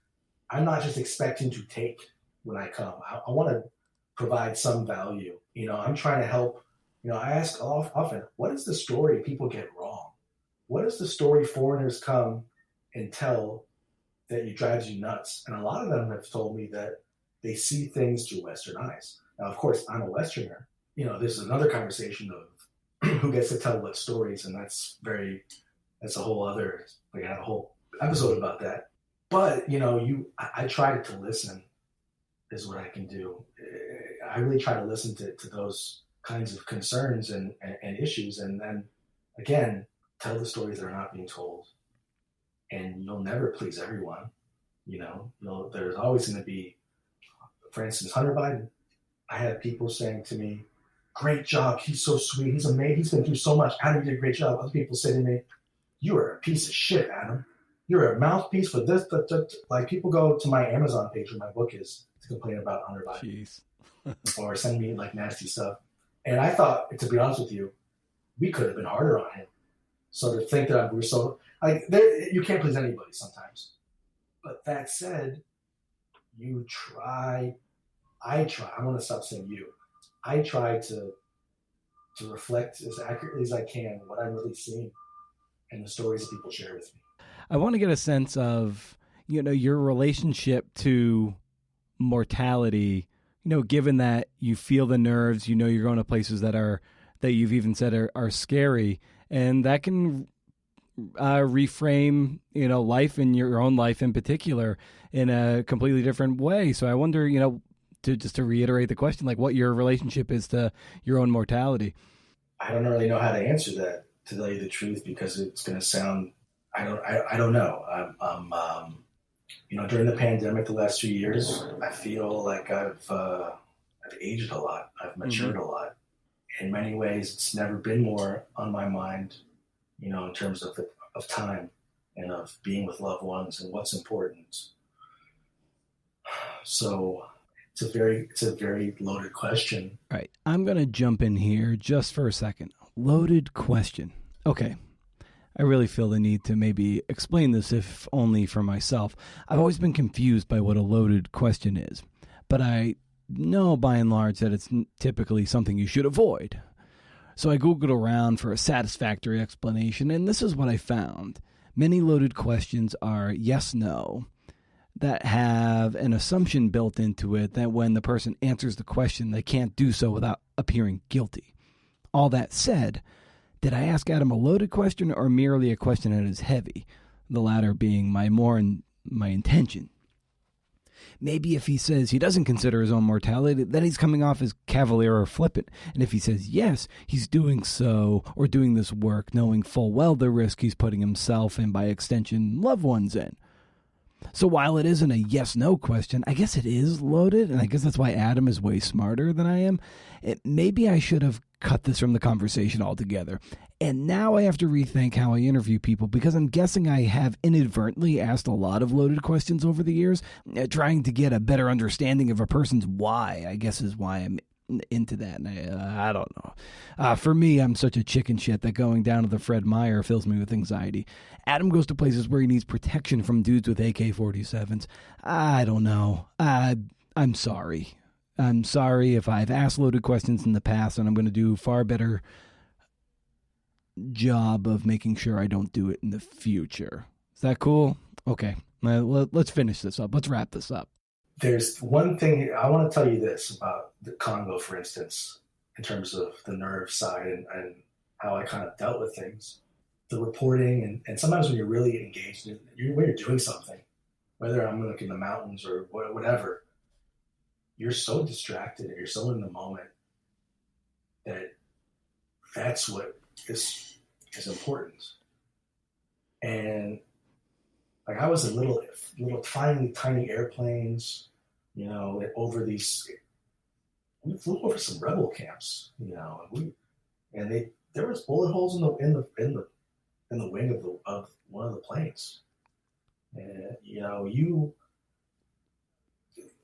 I'm not just expecting to take when I come. I want to provide some value. I'm trying to help. I ask often, what is the story people get wrong? What is the story foreigners come and tell that drives you nuts? And a lot of them have told me that they see things through Western eyes. Now, of course, I'm a Westerner. This is another conversation of who gets to tell what stories, and that's a whole other. We have a whole episode about that. But I try to listen, is what I can do. I really try to listen to those kinds of concerns and issues, and then again tell the stories that are not being told. And you'll never please everyone. There's always going to be, for instance, Hunter Biden. I had people saying to me, "Great job, he's so sweet, he's amazing, he's been through so much. Adam, you did a great job." Other people say to me, "You are a piece of shit, Adam. You're a mouthpiece for this." Like people go to my Amazon page where my book is to complain about Hunter Biden. Jeez. Or send me like nasty stuff. And I thought, to be honest with you, we could have been harder on him. So to think that we're so you can't please anybody sometimes. But that said, you try. I try. I want to stop saying you. I try to reflect as accurately as I can what I'm really seeing and the stories that people share with me. I want to get a sense of your relationship to mortality. Given that you feel the nerves, you're going to places that you've even said are scary, and that can reframe, life and your own life in particular in a completely different way. So I wonder, to reiterate the question, like what your relationship is to your own mortality. I don't really know how to answer that, to tell you the truth, because it's going to sound, I don't know. During the pandemic, the last 2 years, I feel like I've aged a lot. I've matured a lot. In many ways, it's never been more on my mind, in terms of time and of being with loved ones and what's important. So it's a very loaded question. All right. I'm going to jump in here just for a second. Loaded question. Okay. I really feel the need to maybe explain this, if only for myself. I've always been confused by what a loaded question is, but I know by and large that it's typically something you should avoid. So I Googled around for a satisfactory explanation, and this is what I found. Many loaded questions are yes-no that have an assumption built into it that when the person answers the question, they can't do so without appearing guilty. All that said, did I ask Adam a loaded question or merely a question that is heavy? The latter being my intention. Maybe if he says he doesn't consider his own mortality, then he's coming off as cavalier or flippant. And if he says yes, he's doing so or doing this work knowing full well the risk he's putting himself and by extension loved ones in. So while it isn't a yes-no question, I guess it is loaded, and I guess that's why Adam is way smarter than I am. Maybe I should have cut this from the conversation altogether. And now I have to rethink how I interview people, because I'm guessing I have inadvertently asked a lot of loaded questions over the years, trying to get a better understanding of a person's why, I guess is why I'm into that. And I don't know. For me, I'm such a chicken shit that going down to the Fred Meyer fills me with anxiety. Adam goes to places where he needs protection from dudes with AK-47s. I don't know. I'm sorry. I'm sorry if I've asked loaded questions in the past, and I'm going to do far better job of making sure I don't do it in the future. Is that cool? Okay. Let's finish this up. Let's wrap this up. There's one thing I want to tell you this about the Congo, for instance, in terms of the nerve side and how I kind of dealt with things. The reporting, and sometimes when you're really engaged when you're doing something, whether I'm like in the mountains or whatever, you're so distracted and you're so in the moment that that's what is important. And like I was in little tiny airplanes, over these. We flew over some rebel camps, and there was bullet holes in the wing of one of the planes, and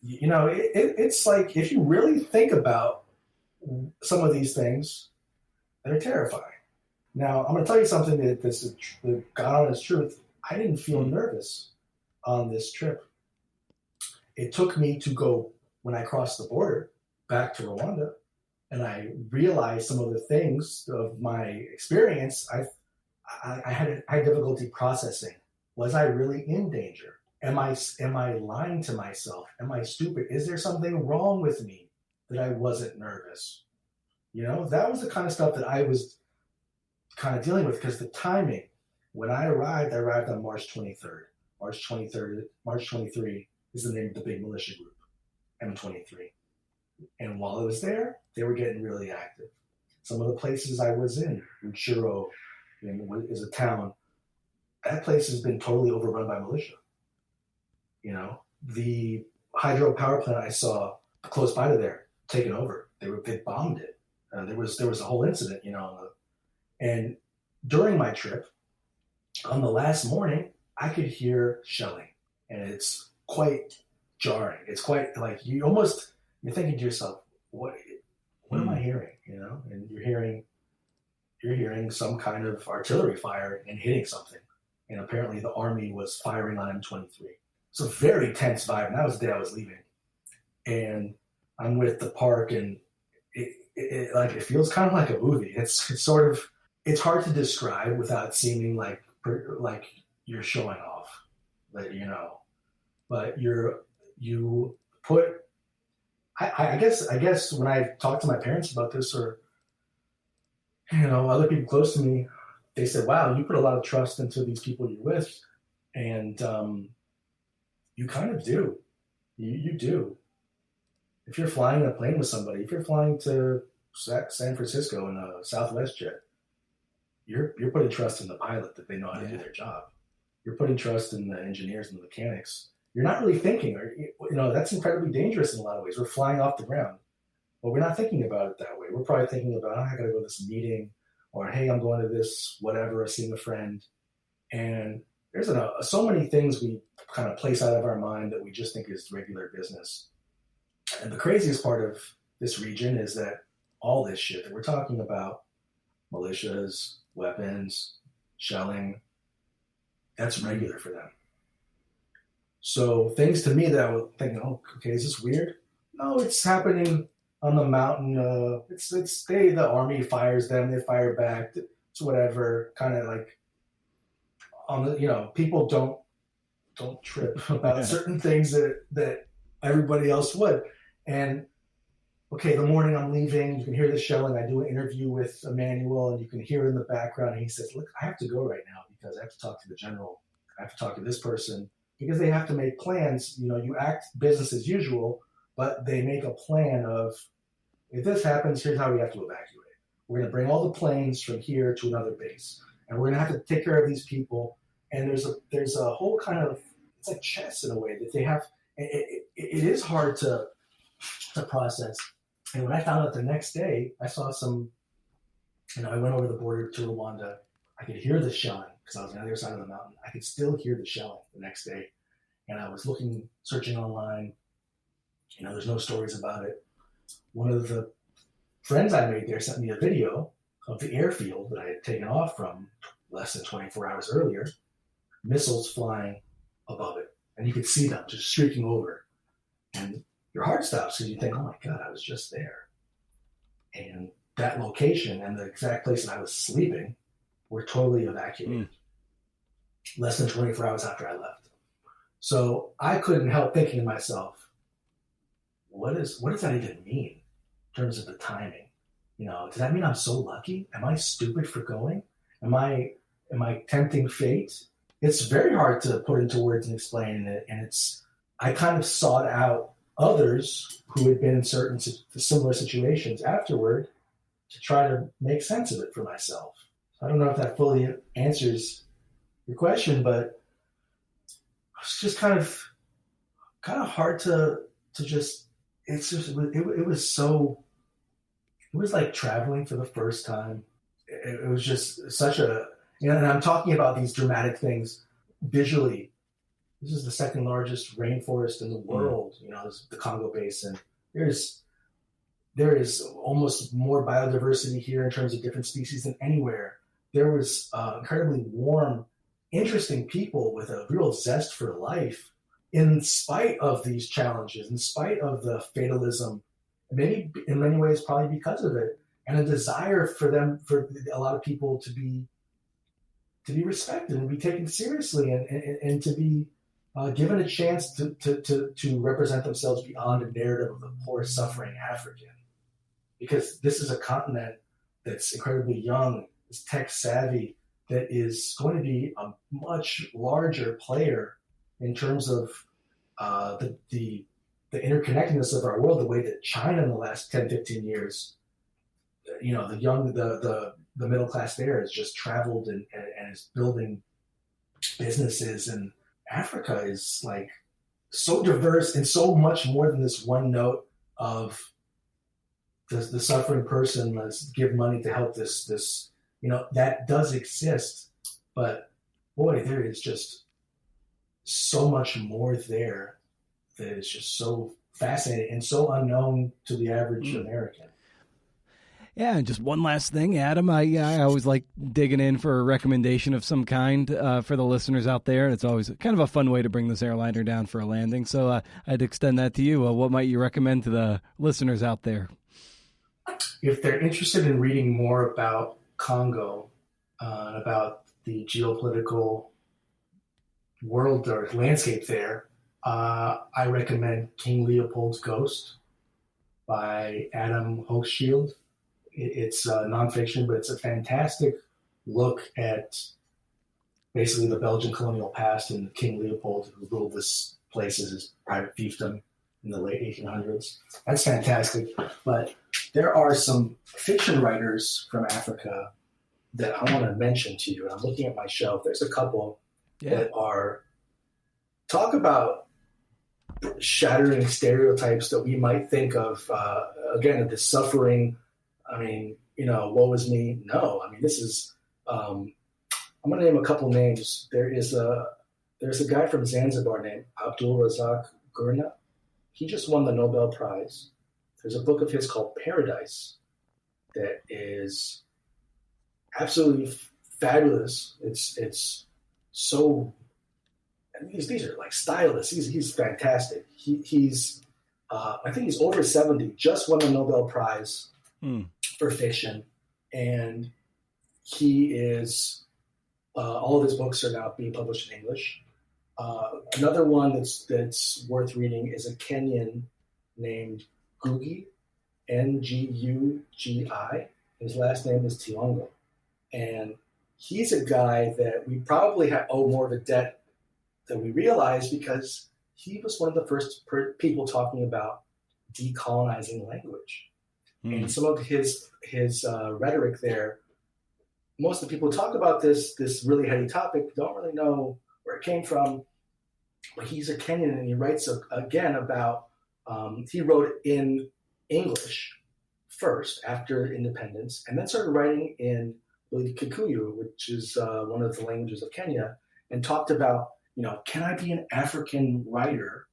it's like, if you really think about some of these things, they're terrifying. Now I'm going to tell you something that this is the God honest truth. I didn't feel nervous on this trip. It took me to go, when I crossed the border back to Rwanda, and I realized some of the things of my experience, I had difficulty processing. Was I really in danger? Am I lying to myself? Am I stupid? Is there something wrong with me that I wasn't nervous? That was the kind of stuff that I was kind of dealing with, because the timing. When I arrived on March 23rd. March 23 is the name of the big militia group, M23. And while I was there, they were getting really active. Some of the places I was in, Uchiro is a town, that place has been totally overrun by militia. The hydro power plant I saw close by to there, taken over. They bombed it. There was a whole incident, and during my trip, on the last morning, I could hear shelling, and it's quite jarring. It's quite like you're thinking to yourself, what am I hearing? And you're hearing some kind of artillery fire and hitting something. And apparently the army was firing on M23. It's a very tense vibe. And that was the day I was leaving. And I'm with the park, and it feels kind of like a movie. It's hard to describe without seeming like you're showing off, but I guess when I talk to my parents about this, or other people close to me, they said, wow, you put a lot of trust into these people you're with. And you kind of do. You do. If you're flying in a plane with somebody, if you're flying to San Francisco in a Southwest jet, you're putting trust in the pilot that they know how to do their job. You're putting trust in the engineers and the mechanics. You're not really thinking, or that's incredibly dangerous in a lot of ways. We're flying off the ground, but we're not thinking about it that way. We're probably thinking about, I got to go to this meeting, or hey, I'm going to this whatever, seeing a friend, and there's so many things we kind of place out of our mind that we just think is regular business. And the craziest part of this region is that all this shit that we're talking about, militias, weapons, shelling, that's regular for them. So things to me that I was thinking, oh, okay, is this weird? No, it's happening on the mountain. The army fires them, they fire back. It's whatever, kind of like on the, people don't trip about certain things that everybody else would. And okay, the morning I'm leaving, you can hear the shelling. I do an interview with Emmanuel, and you can hear in the background, and he says, look, I have to go right now because I have to talk to the general. I have to talk to this person, because they have to make plans. You act business as usual, but they make a plan of, if this happens, here's how we have to evacuate. We're going to bring all the planes from here to another base, and we're going to have to take care of these people. And there's a whole kind of, it's like chess in a way that they have. It is hard to process. And when I found out the next day, I saw I went over the border to Rwanda. I could hear the shelling because I was on the other side of the mountain. I could still hear the shelling the next day. And I was searching online. There's no stories about it. One of the friends I made there sent me a video of the airfield that I had taken off from less than 24 hours earlier, missiles flying above it. And you could see them just streaking over. And your heart stops because you think, oh my God, I was just there. And that location and the exact place that I was sleeping were totally evacuated less than 24 hours after I left. So I couldn't help thinking to myself, what does that even mean in terms of the timing? Does that mean I'm so lucky? Am I stupid for going? Am I tempting fate? It's very hard to put into words and explain it. And I kind of sought out others who had been in certain similar situations afterward to try to make sense of it for myself. I don't know if that fully answers your question, but it's just kind of hard to just, it was like traveling for the first time. It was just such and I'm talking about these dramatic things visually. This is the second largest rainforest in the world. The Congo Basin. There is almost more biodiversity here in terms of different species than anywhere. There was incredibly warm, interesting people with a real zest for life in spite of these challenges, in spite of the fatalism, in many ways probably because of it, and a desire for a lot of people to be respected and be taken seriously and to be given a chance to represent themselves beyond a narrative of the poor, suffering African. Because this is a continent that's incredibly young, is tech savvy, that is going to be a much larger player in terms of the interconnectedness of our world, the way that China in the last 10, 15 years, the middle class there has just traveled and is building businesses, and Africa is like so diverse and so much more than this one note of the suffering person. Let's give money to help this that does exist, but boy, there is just so much more there that is just so fascinating and so unknown to the average American. Yeah, and just one last thing, Adam. I always like digging in for a recommendation of some kind for the listeners out there. It's always kind of a fun way to bring this airliner down for a landing. So I'd extend that to you. What might you recommend to the listeners out there? If they're interested in reading more about Congo, about the geopolitical world or landscape there, I recommend King Leopold's Ghost by Adam Hochschild. It's nonfiction, but it's a fantastic look at basically the Belgian colonial past and King Leopold, who ruled this place as his private fiefdom in the late 1800s. That's fantastic. But there are some fiction writers from Africa that I want to mention to you. And I'm looking at my shelf. There's a couple that are talk about shattering stereotypes that we might think of, again, the suffering. I mean, woe is me. No, I mean, this is, I'm going to name a couple names. There's a guy from Zanzibar named Abdul Razak Gurna. He just won the Nobel Prize. There's a book of his called Paradise that is absolutely fabulous. It's so, these are like stylists. He's fantastic. He's I think he's over 70, just won the Nobel Prize for fiction. And he is, all of his books are now being published in English. Another one that's worth reading is a Kenyan named Ngugi, Ngugi. His last name is Tiongo. And he's a guy that we probably owe more of a debt than we realize, because he was one of the first people talking about decolonizing language. And some of his rhetoric there, most of the people who talk about this really heady topic don't really know where it came from. But he's a Kenyan, and he writes again about, he wrote in English first after independence, and then started writing in Kikuyu, which is one of the languages of Kenya, and talked about, can I be an African writer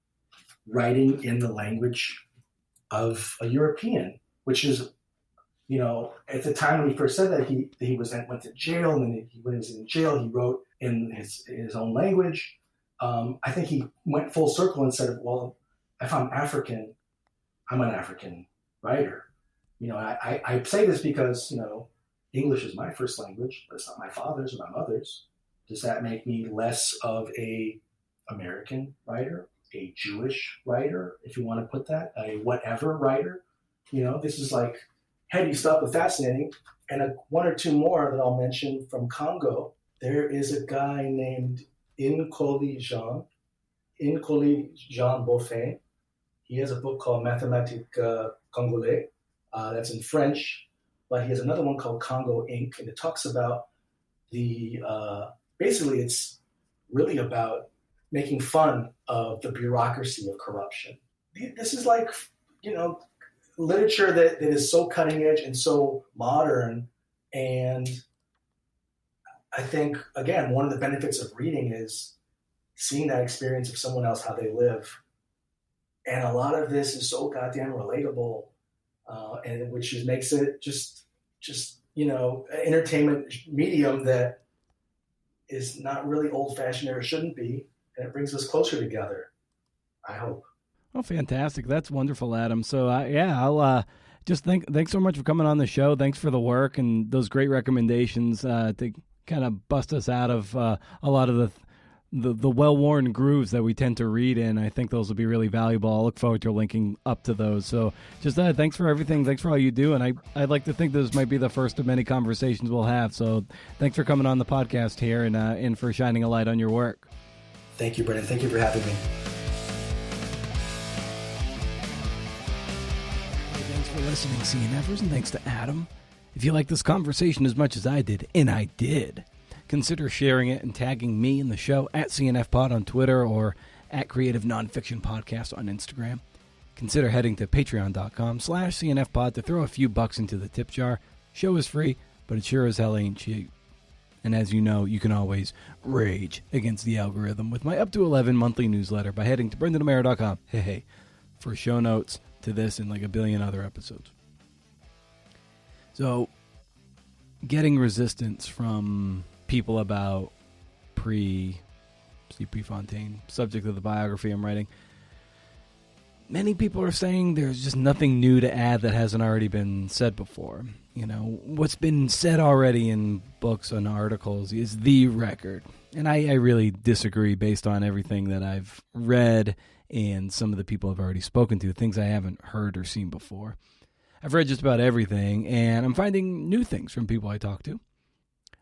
writing in the language of a European, which is, at the time when he first said that, he went to jail, and then when he was in jail, he wrote in his own language. I think he went full circle and said, well, if I'm African, I'm an African writer. I say this because, English is my first language, but it's not my father's or my mother's. Does that make me less of a American writer, a Jewish writer, if you want to put that, a whatever writer? This is like heady stuff, but fascinating. And one or two more that I'll mention from Congo. There is a guy named Nkoli Jean Beaufin. He has a book called Mathématiques Congolais. That's in French, but he has another one called Congo Inc. And it talks about basically it's really about making fun of the bureaucracy of corruption. This is like, literature that is so cutting edge and so modern. And I think, again, one of the benefits of reading is seeing that experience of someone else, how they live. And a lot of this is so goddamn relatable, and which makes it just an entertainment medium that is not really old-fashioned, or shouldn't be, and it brings us closer together, I hope. Oh, fantastic. That's wonderful, Adam. So, I'll just thanks so much for coming on the show. Thanks for the work and those great recommendations to kind of bust us out of a lot of the well-worn grooves that we tend to read in. I think those will be really valuable. I'll look forward to linking up to those. So just thanks for everything. Thanks for all you do. And I'd like to think this might be the first of many conversations we'll have. So thanks for coming on the podcast here and for shining a light on your work. Thank you, Brendan. Thank you for having me. Thanks for listening, CNFers, and thanks to Adam. If you like this conversation as much as I did, and I did, consider sharing it and tagging me in the show at CNFPod on Twitter or at Creative Nonfiction Podcast on Instagram. Consider heading to patreon.com/CNFPod to throw a few bucks into the tip jar. Show is free, but it sure as hell ain't cheap. And as you know, you can always rage against the algorithm with my up to 11 monthly newsletter by heading to BrendanOmera.com. Hey, for show notes to this and like a billion other episodes. So, getting resistance from people about C.P. Fontaine, subject of the biography I'm writing. Many people are saying there's just nothing new to add that hasn't already been said before. What's been said already in books and articles is the record. And I really disagree based on everything that I've read and some of the people I've already spoken to, things I haven't heard or seen before. I've read just about everything, and I'm finding new things from people I talk to.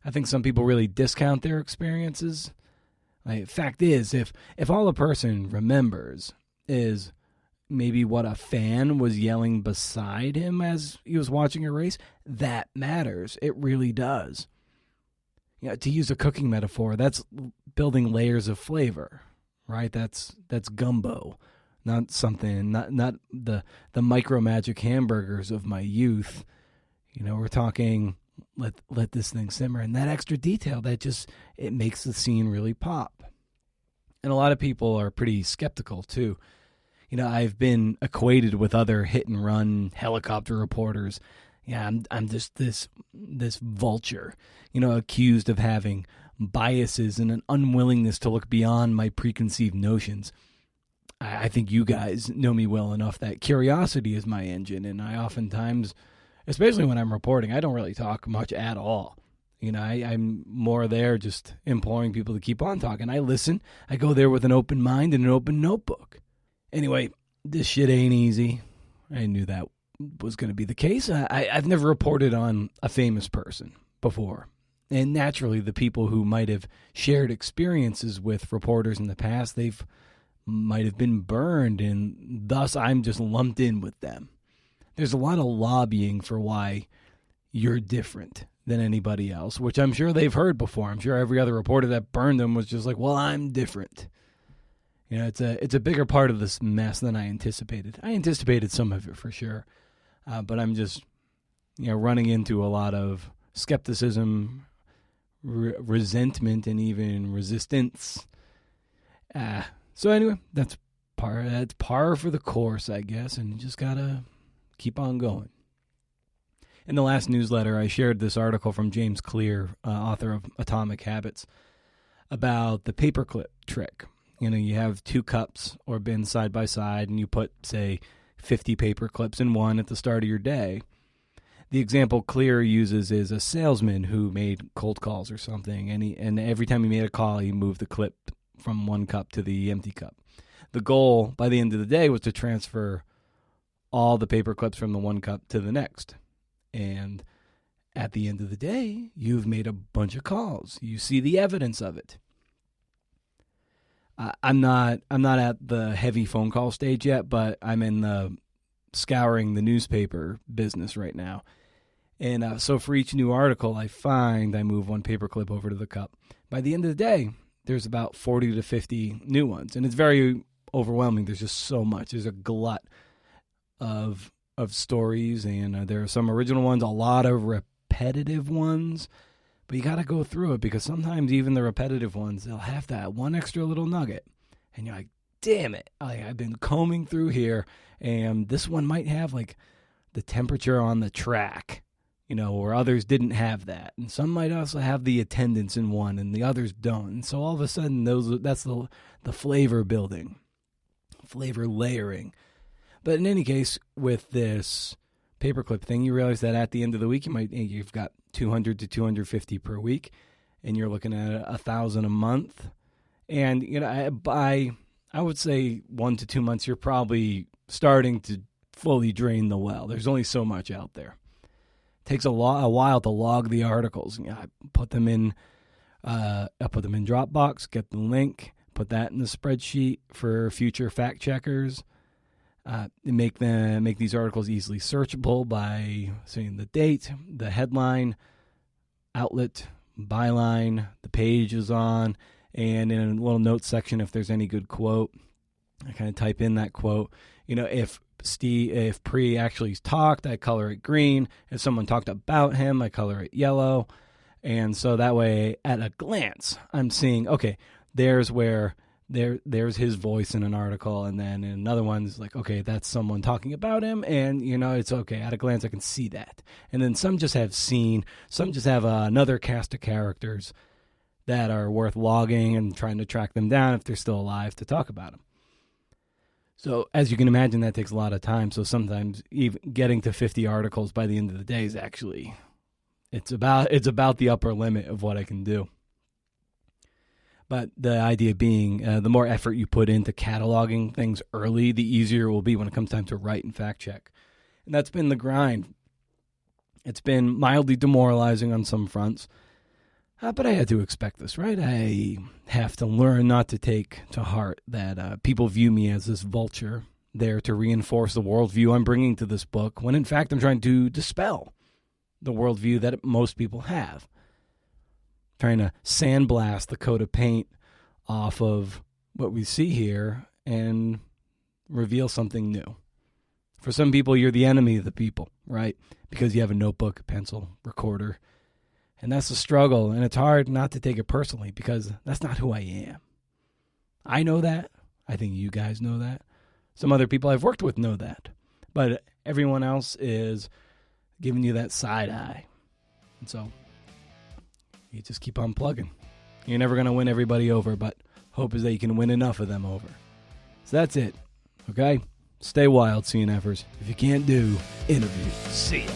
I think some people really discount their experiences. Fact is, if all a person remembers is maybe what a fan was yelling beside him as he was watching a race, that matters. It really does. To use a cooking metaphor, that's building layers of flavor, right? That's gumbo, not something, not the micro magic hamburgers of my youth. We're talking let this thing simmer, and that extra detail that it makes the scene really pop. And a lot of people are pretty skeptical too. I've been equated with other hit and run helicopter reporters. Yeah, I'm just this vulture, accused of having biases and an unwillingness to look beyond my preconceived notions. I think you guys know me well enough that curiosity is my engine, and I oftentimes, especially when I'm reporting, I don't really talk much at all. I'm more there just imploring people to keep on talking. I listen. I go there with an open mind and an open notebook. Anyway, this shit ain't easy. I knew that was going to be the case. I've never reported on a famous person before. And naturally, the people who might have shared experiences with reporters in the past, might have been burned, and thus I'm just lumped in with them. There's a lot of lobbying for why you're different than anybody else, which I'm sure they've heard before. I'm sure every other reporter that burned them was just like, well, I'm different. It's a bigger part of this mess than I anticipated. I anticipated some of it for sure, but I'm just running into a lot of skepticism, resentment, and even resistance. So anyway, that's par for the course, I guess, and you just gotta keep on going. In the last newsletter, I shared this article from James Clear, author of Atomic Habits, about the paperclip trick. You have 2 cups or bins side by side, and you put, say, 50 paper clips in one at the start of your day. The example Clear uses is a salesman who made cold calls or something, and every time he made a call, he moved the clip from one cup to the empty cup. The goal by the end of the day was to transfer all the paper clips from the one cup to the next. And at the end of the day, you've made a bunch of calls. You see the evidence of it. I'm not at the heavy phone call stage yet, but I'm in the scouring the newspaper business right now. And so for each new article I move one paperclip over to the cup. By the end of the day, there's about 40 to 50 new ones, and it's very overwhelming. There's just so much. There's a glut of stories, and there are some original ones, a lot of repetitive ones. But you got to go through it, because sometimes even the repetitive ones, they'll have that one extra little nugget. And you're like, damn it. I've been combing through here, and this one might have like the temperature on the track, or others didn't have that. And some might also have the attendance in one, and the others don't. And so all of a sudden, that's the flavor building, flavor layering. But in any case, with this paperclip thing, you realize that at the end of the week, you've got 200 to 250 per week, and you're looking at 1,000 a month. And by I would say 1 to 2 months, you're probably starting to fully drain the well. There's only so much out there. It takes a while to log the articles. I put them in Dropbox, get the link, put that in the spreadsheet for future fact checkers. Make these articles easily searchable by saying the date, the headline, outlet, byline, the page is on, and in a little notes section if there's any good quote, I kind of type in that quote. If Pre actually talked, I color it green. If someone talked about him, I color it yellow. And so that way, at a glance, I'm seeing, okay, there's his voice in an article, and then in another one's like, okay, that's someone talking about him, and it's okay. At a glance, I can see that. And then some just have scene, some just have another cast of characters that are worth logging and trying to track them down if they're still alive to talk about them. So as you can imagine, that takes a lot of time. So sometimes even getting to 50 articles by the end of the day is actually, it's about the upper limit of what I can do. But the idea being, the more effort you put into cataloging things early, the easier it will be when it comes time to write and fact check. And that's been the grind. It's been mildly demoralizing on some fronts. But I had to expect this, right? I have to learn not to take to heart that people view me as this vulture there to reinforce the worldview I'm bringing to this book, when in fact I'm trying to dispel the worldview that most people have. Trying to sandblast the coat of paint off of what we see here and reveal something new. For some people, you're the enemy of the people, right? Because you have a notebook, a pencil, recorder. And that's a struggle, and it's hard not to take it personally because that's not who I am. I know that. I think you guys know that. Some other people I've worked with know that. But everyone else is giving you that side eye. And so you just keep on plugging. You're never going to win everybody over, but hope is that you can win enough of them over. So that's it. Okay? Stay wild, CNFers. If you can't do, interview. See ya.